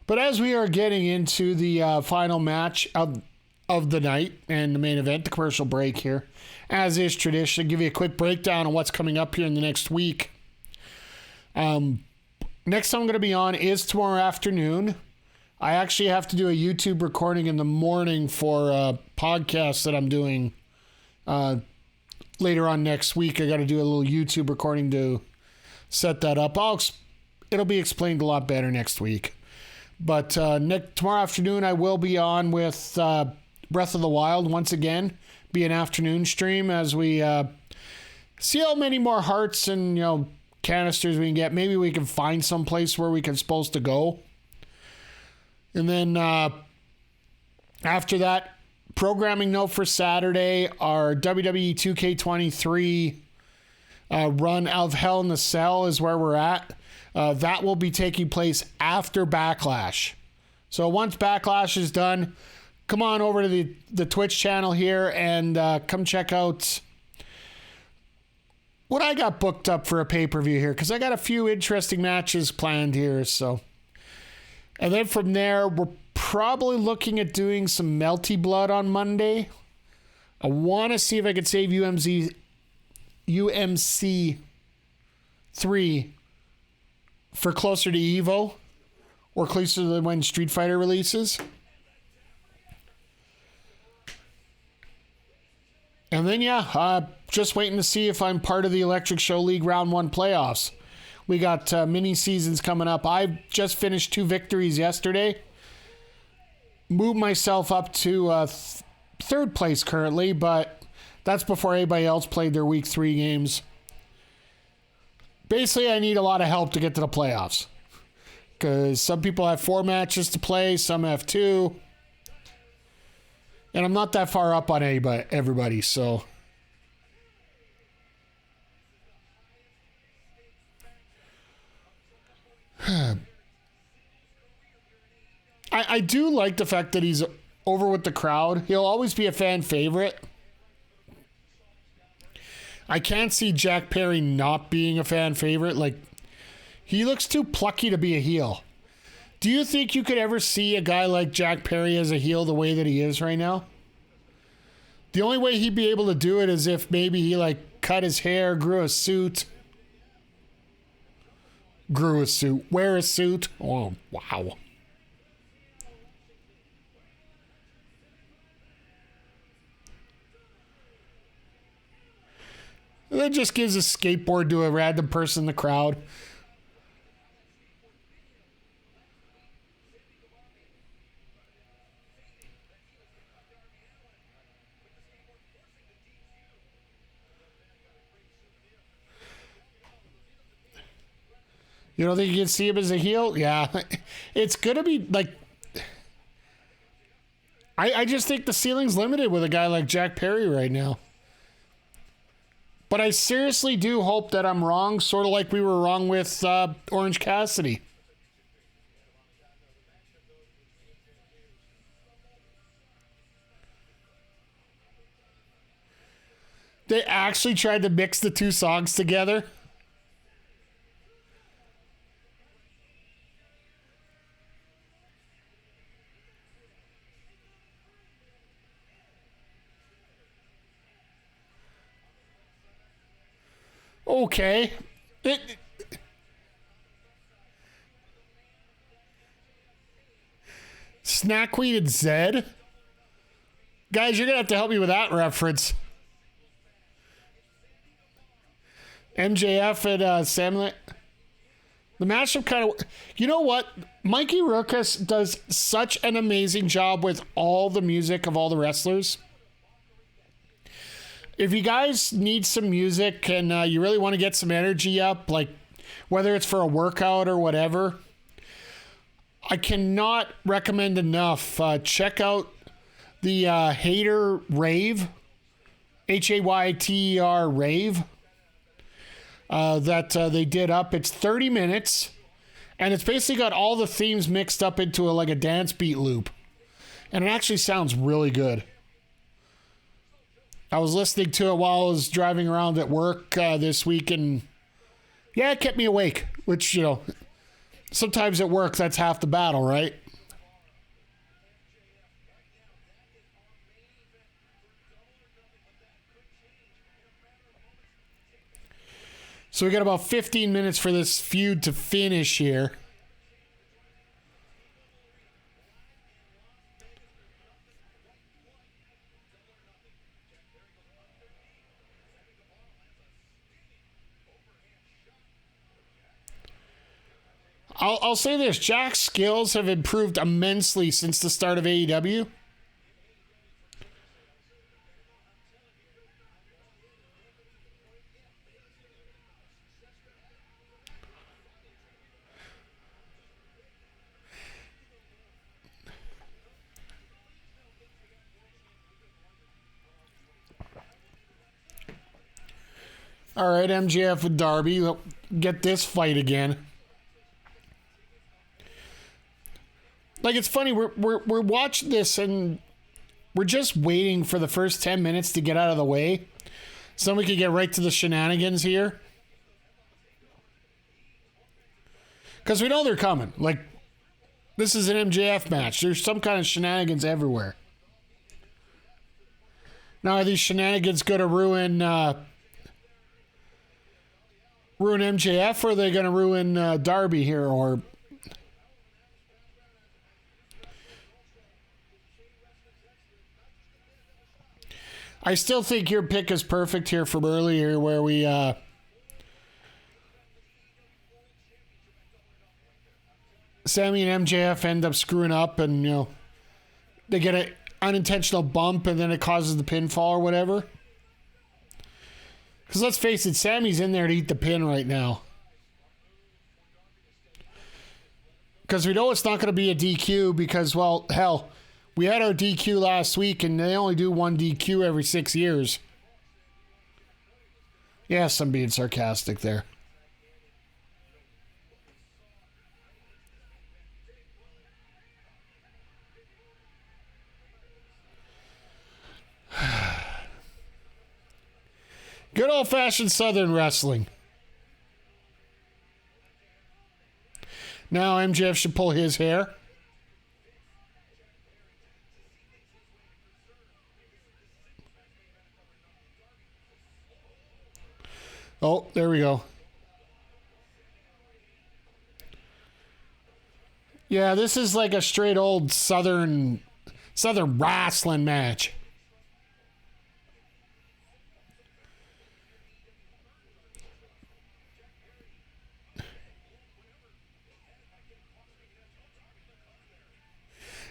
But as we are getting into the final match of the night and the main event, the commercial break here, as is tradition, I'll give you a quick breakdown on what's coming up here in the next week. Next time I'm going to be on is tomorrow afternoon. I actually have to do a YouTube recording in the morning for a podcast that I'm doing later on next week. I got to do a little YouTube recording to set that up. It'll be explained a lot better next week. But tomorrow afternoon, I will be on with Breath of the Wild once again. Be an afternoon stream as we see how many more hearts and canisters we can get. Maybe we can find some place where we can supposed to go. And then after that, programming note for Saturday, our WWE 2K23 run of Hell in the Cell is where we're at. That will be taking place after Backlash. So once Backlash is done, come on over to the Twitch channel here and come check out what I got booked up for a pay-per-view here, because I got a few interesting matches planned here. So, and then from there, we're probably looking at doing some Melty Blood on Monday. I want to see if I could save UMC 3 for closer to Evo, or closer to when Street Fighter releases. And then, just waiting to see if I'm part of the Electric Show League Round 1 playoffs. We got mini seasons coming up. I just finished 2 victories yesterday. Moved myself up to third place currently, but that's before anybody else played their week 3 games. Basically, I need a lot of help to get to the playoffs. Because some people have 4 matches to play, some have 2. And I'm not that far up on everybody, so. I do like the fact that he's over with the crowd. He'll always be a fan favorite. I can't see Jack Perry not being a fan favorite. Like, he looks too plucky to be a heel. Do you think you could ever see a guy like Jack Perry as a heel the way that he is right now? The only way he'd be able to do it is if maybe he, like, cut his hair, wear a suit. Oh, wow. That just gives a skateboard to a random person in the crowd. You don't think you can see him as a heel? Yeah. It's going to be like... I just think the ceiling's limited with a guy like Jack Perry right now. But I seriously do hope that I'm wrong, sort of like we were wrong with Orange Cassidy. They actually tried to mix the 2 songs together. Okay. Snackweed and Zed? Guys, you're going to have to help me with that reference. MJF and Sammy. The matchup kind of... You know what? Mikey Ruckus does such an amazing job with all the music of all the wrestlers. If you guys need some music and you really want to get some energy up, like whether it's for a workout or whatever, I cannot recommend enough. Check out the Hater Rave, Hayter Rave, that they did up. It's 30 minutes, and it's basically got all the themes mixed up into like a dance beat loop. And it actually sounds really good. I was listening to it while I was driving around at work this week, and yeah, it kept me awake, which, you know, sometimes at work, that's half the battle, right? So we got about 15 minutes for this feud to finish here. I'll say this. Jack's skills have improved immensely since the start of AEW. All right, MJF and Darby, get this fight again. Like, it's funny, we're watching this and we're just waiting for the first 10 minutes to get out of the way so we can get right to the shenanigans here. Because we know they're coming. Like, this is an MJF match. There's some kind of shenanigans everywhere. Now, are these shenanigans going to ruin MJF, or are they going to ruin Darby here, or... I still think your pick is perfect here from earlier where we Sammy and MJF end up screwing up and, you know, they get an unintentional bump and then it causes the pinfall or whatever. Because let's face it, Sammy's in there to eat the pin right now. Because we know it's not going to be a DQ because, well, hell, we had our DQ last week and they only do one DQ every 6 years. Yes, I'm being sarcastic there. Good old-fashioned Southern wrestling. Now MJF should pull his hair. Oh, there we go. Yeah, this is like a straight old Southern wrestling match.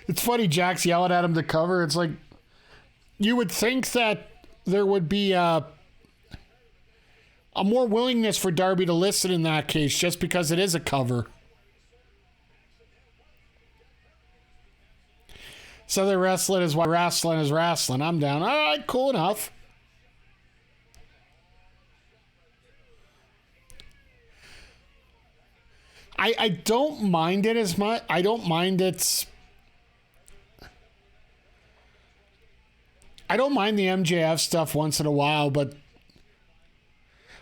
It's funny, Jack's yelling at him to cover. It's like, you would think that there would be a more willingness for Darby to listen in that case, just because it is a cover. Southern wrestling is why wrestling is wrestling. I'm down. All right, cool enough. I don't mind it as much. I don't mind I don't mind the MJF stuff once in a while, but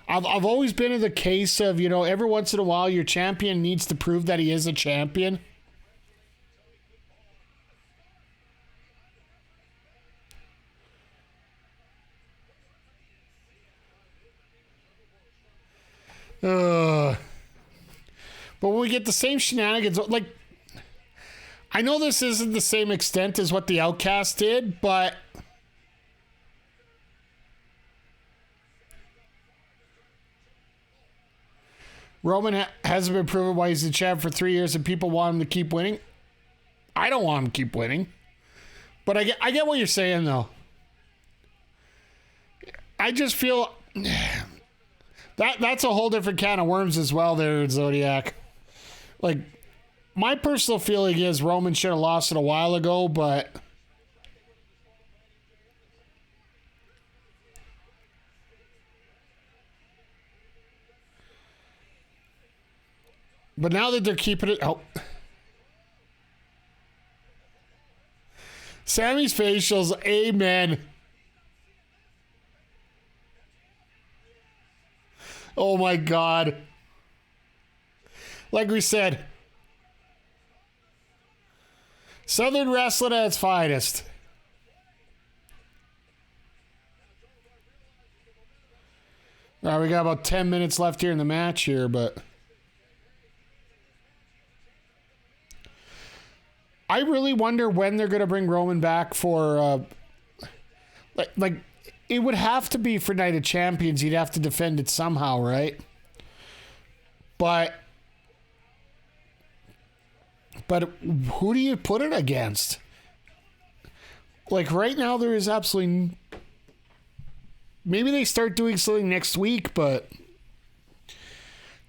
I've always been in the case of, you know, every once in a while your champion needs to prove that he is a champion. But when we get the same shenanigans, like, I know this isn't the same extent as what the Outcast did, but Roman hasn't been proven why he's the champ for 3 years and people want him to keep winning. I don't want him to keep winning. But I get what you're saying, though. I just feel that's a whole different can of worms as well there, Zodiac. Like, my personal feeling is Roman should have lost it a while ago, but now that they're keeping it... Oh. Sammy's facials, amen. Oh my God. Like we said, Southern wrestling at its finest. All right, we got about 10 minutes left here in the match here, but I really wonder when they're going to bring Roman back for, like, it would have to be for Night of Champions. You'd have to defend it somehow, right? But who do you put it against? Like, right now there is absolutely... Maybe they start doing something next week, but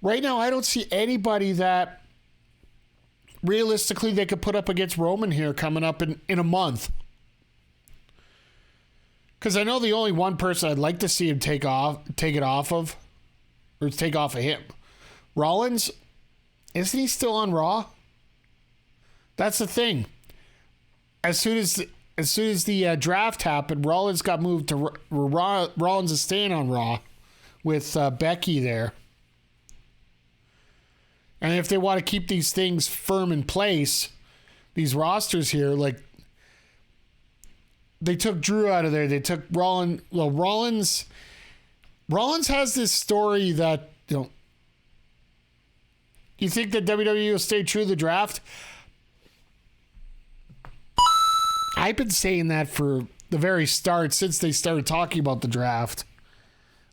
right now I don't see anybody that realistically they could put up against Roman here coming up in a month. Because I know the only one person I'd like to see him take it off of him. Rollins, isn't he still on Raw? That's the thing. As soon as the draft happened, Rollins got moved to Raw. Rollins is staying on Raw with Becky there. And if they want to keep these things firm in place, these rosters here, like, they took Drew out of there. They took Rollins. Well, Rollins has this story that, you know, you think that WWE will stay true to the draft? I've been saying that for the very start, since they started talking about the draft.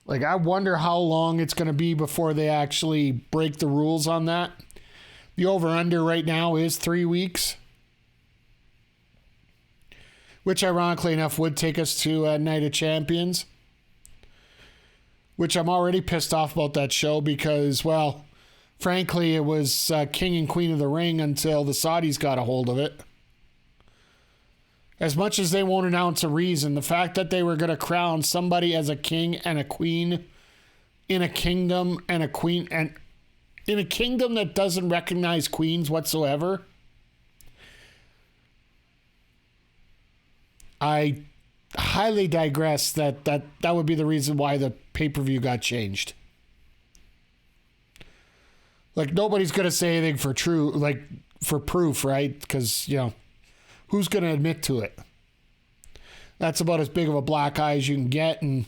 Like, I wonder how long it's going to be before they actually break the rules on that. The over-under right now is 3 weeks. Which, ironically enough, would take us to Night of Champions. Which I'm already pissed off about that show because, well, frankly, it was King and Queen of the Ring until the Saudis got a hold of it. As much as they won't announce a reason, the fact that they were going to crown somebody as a king and a queen in a kingdom and a queen and in a kingdom that doesn't recognize queens whatsoever, I highly digress that would be the reason why the pay-per-view got changed. Like, nobody's going to say anything for proof, right? Because, who's going to admit to it? That's about as big of a black eye as you can get. And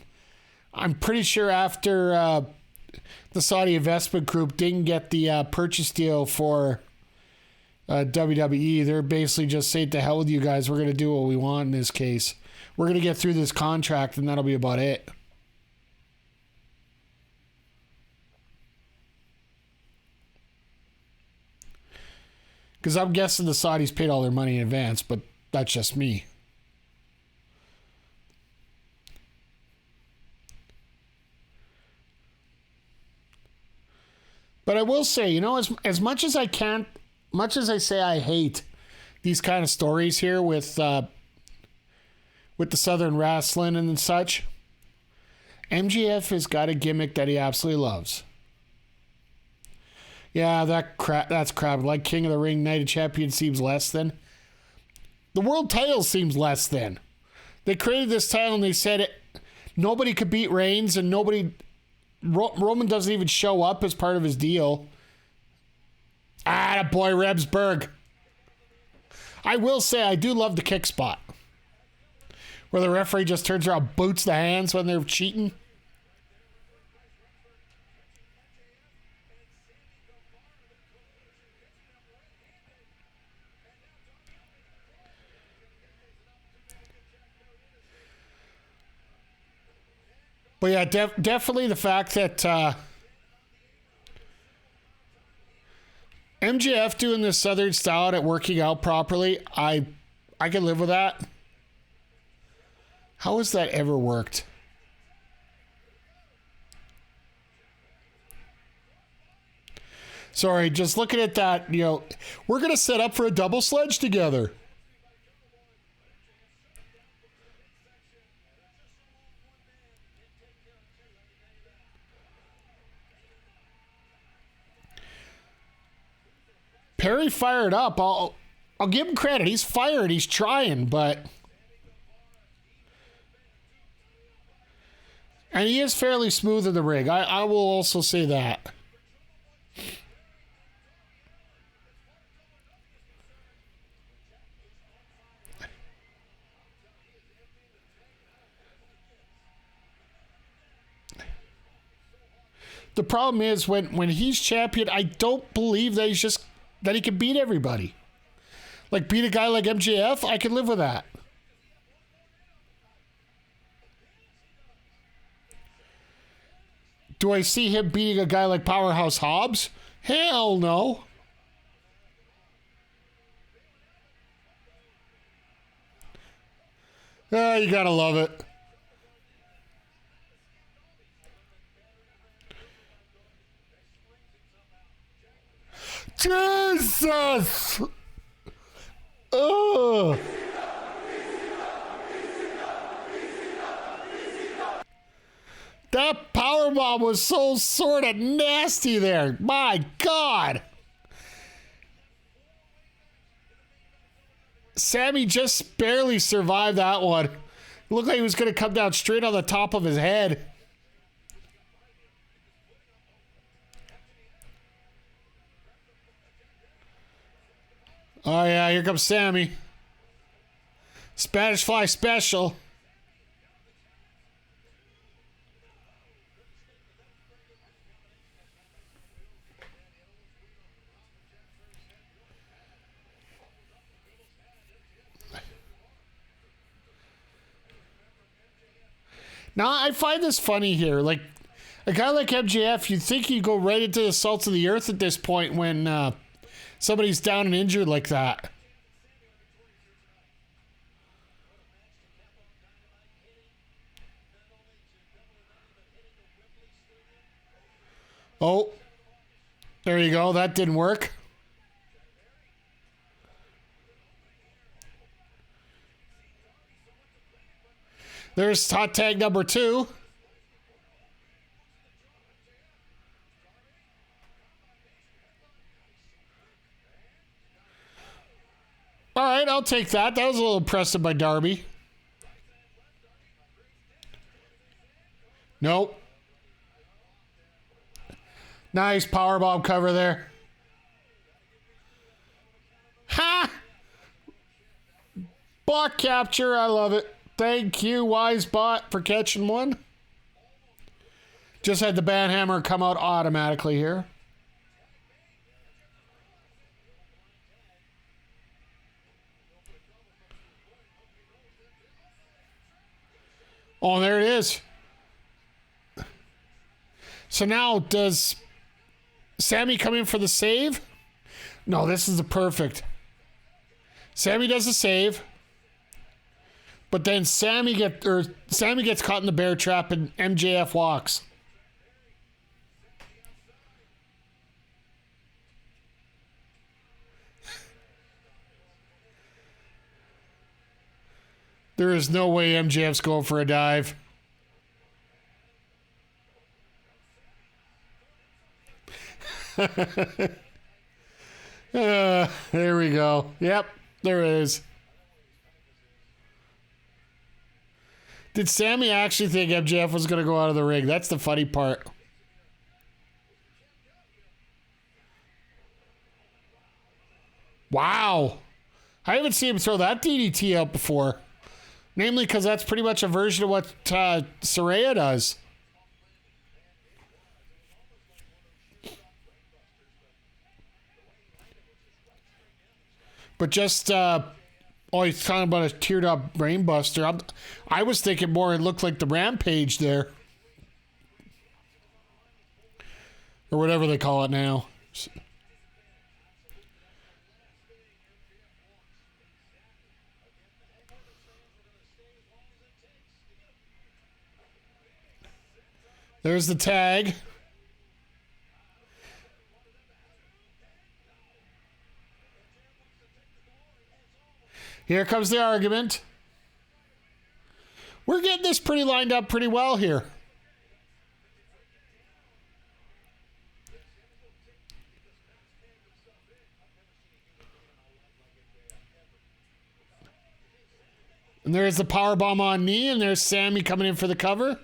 I'm pretty sure after the Saudi investment group didn't get the purchase deal for WWE, they're basically just saying, to hell with you guys. We're going to do what we want in this case. We're going to get through this contract, and that'll be about it. Because I'm guessing the Saudis paid all their money in advance, but that's just me. But I will say, as much as I can't, much as I say I hate these kind of stories here with the Southern wrestling and such, MJF has got a gimmick that he absolutely loves. Yeah, that's crap. Like King of the Ring, Night of Champions seems less than. The world title seems less than. They created this title and they said nobody could beat Reigns, and Roman doesn't even show up as part of his deal. Boy, Rebsberg. I will say I do love the kick spot, where the referee just turns around, boots the hands when they're cheating. But yeah, definitely the fact that MJF doing this Southern style and it working out properly, I can live with that. How has that ever worked? Sorry, just looking at that, we're going to set up for a double sledge together. Perry fired up. I'll give him credit. He's fired. He's trying, but... And he is fairly smooth in the ring. I will also say that. The problem is when he's champion, I don't believe that that he can beat everybody. Like, beat a guy like MJF, I can live with that. Do I see him beating a guy like Powerhouse Hobbs? Hell no. You gotta love it. Jesus! Ugh. That powerbomb was so sort of nasty there. My God. Sammy just barely survived that one. It looked like he was going to come down straight on the top of his head. Oh, yeah, here comes Sammy. Spanish Fly Special. Now, I find this funny here. Like, a guy like MJF, you'd think he'd go right into the salts of the earth at this point when somebody's down and injured like that. Oh. There you go. That didn't work. There's hot tag number 2. All right, I'll take that. That was a little impressive by Darby. Nope. Nice powerbomb cover there. Ha! Bot capture. I love it. Thank you, Wisebot, for catching one. Just had the banhammer come out automatically here. Oh, there it is. So now, does Sammy come in for the save? No, this is the perfect. Sammy does the save, but then Sammy gets caught in the bear trap and MJF walks. There is no way MJF's going for a dive. There we go. Yep, there it is. Did Sammy actually think MJF was going to go out of the ring? That's the funny part. Wow. I haven't seen him throw that DDT out before. Namely because that's pretty much a version of what Saraya does. But just, he's talking about a teared up brainbuster. I was thinking more it looked like the Rampage there. Or whatever they call it now. There's the tag. Here comes the argument. We're getting this pretty lined up pretty well here. And there's the powerbomb on knee, and there's Sammy coming in for the cover.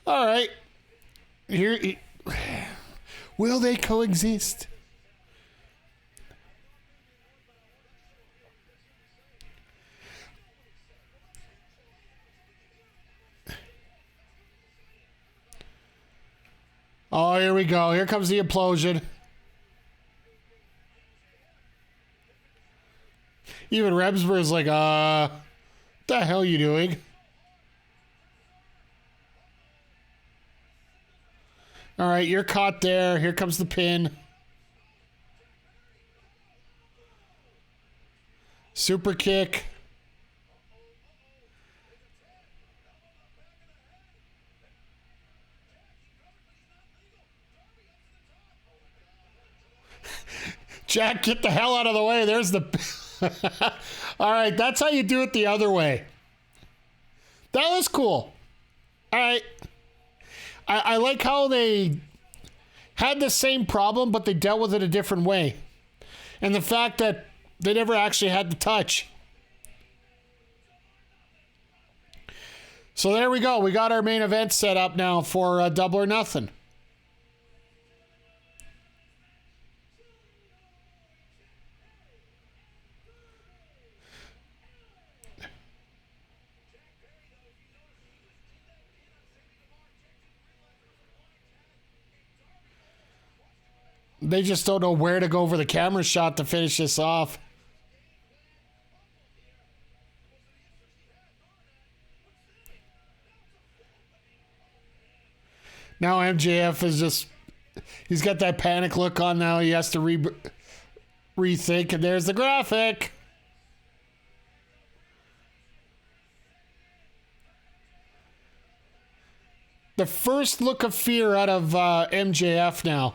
All right. Here. Will they coexist? Oh, here we go. Here comes the implosion. Even Rebsbur's like, what the hell are you doing? All right, you're caught there. Here comes the pin. Super kick. Jack, get the hell out of the way. There's the... All right, that's how you do it the other way. That was cool. All right. I like how they had the same problem, but they dealt with it a different way. And the fact that they never actually had to touch. So there we go. We got our main event set up now for Double or Nothing. They just don't know where to go for the camera shot to finish this off. Now MJF is just... He's got that panic look on now. He has to rethink, and there's the graphic. the first look of fear out of MJF now.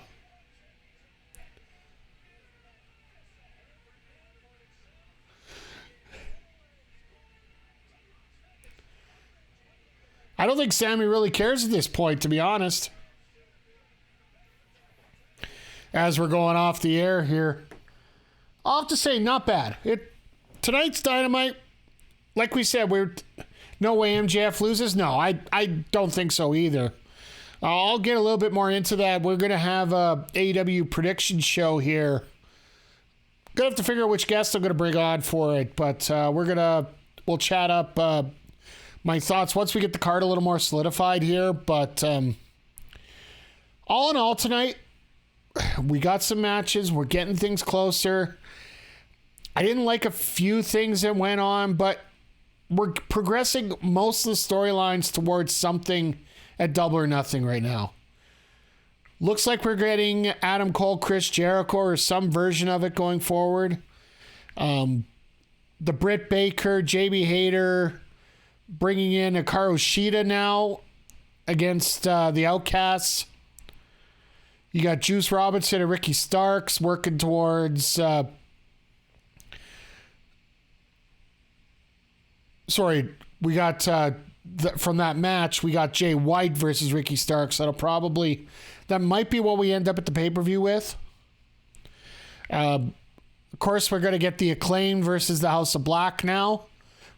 I don't think Sammy really cares at this point, to be honest. As we're going off the air here, I'll have to say, not bad. Tonight's Dynamite, like we said, no way MJF loses. No, I don't think so either. I'll get a little bit more into that. We're going to have a AEW prediction show here. Gonna have to figure out which guest I'm going to bring on for it, but we'll chat up my thoughts once we get the card a little more solidified here. But all in all, tonight, we got some matches. We're getting things closer. I didn't like a few things that went on, but we're progressing most of the storylines towards something at Double or Nothing right now. Looks like we're getting Adam Cole, Chris Jericho, or some version of it going forward. The Britt Baker, JB Hayter, bringing in Hikaru Shida now against the Outcasts. You got Juice Robinson and Ricky Starks working towards... we got from that match, we got Jay White versus Ricky Starks. That might be what we end up at the pay-per-view with. Of course, we're going to get the Acclaim versus the House of Black now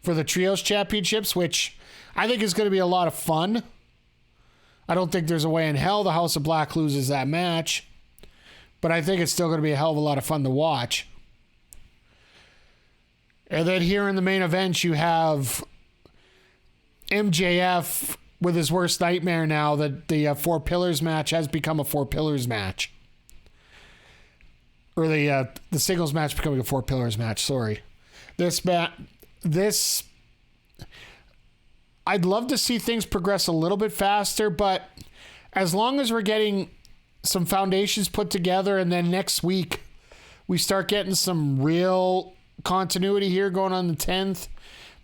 for the Trios Championships, which I think is going to be a lot of fun. I don't think there's a way in hell the House of Black loses that match, but I think it's still going to be a hell of a lot of fun to watch. And then here in the main event, you have MJF with his worst nightmare now that the Four Pillars match has become a Four Pillars match. Or the singles match becoming a Four Pillars match, sorry. I'd love to see things progress a little bit faster, but as long as we're getting some foundations put together and then next week we start getting some real continuity here going on the 10th,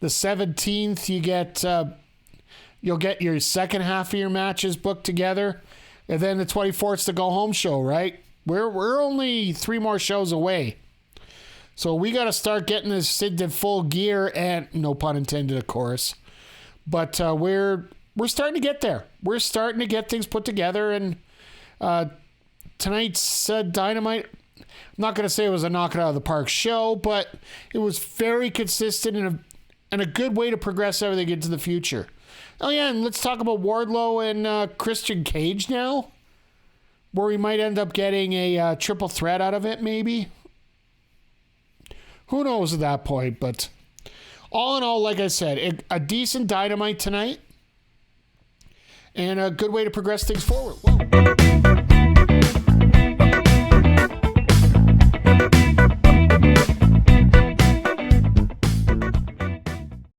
the 17th you'll get your second half of your matches booked together, and then the 24th the go home show, right? We're only 3 more shows away, so we got to start getting this into full gear, and no pun intended, of course, but we're starting to get there. We're starting to get things put together, and tonight's Dynamite, I'm not going to say it was a knock it out of the park show, but it was very consistent and a good way to progress everything into the future. Oh yeah, and let's talk about Wardlow and Christian Cage now, where we might end up getting a triple threat out of it, maybe. Who knows at that point, but all in all, like I said, a decent Dynamite tonight and a good way to progress things forward. Whoa.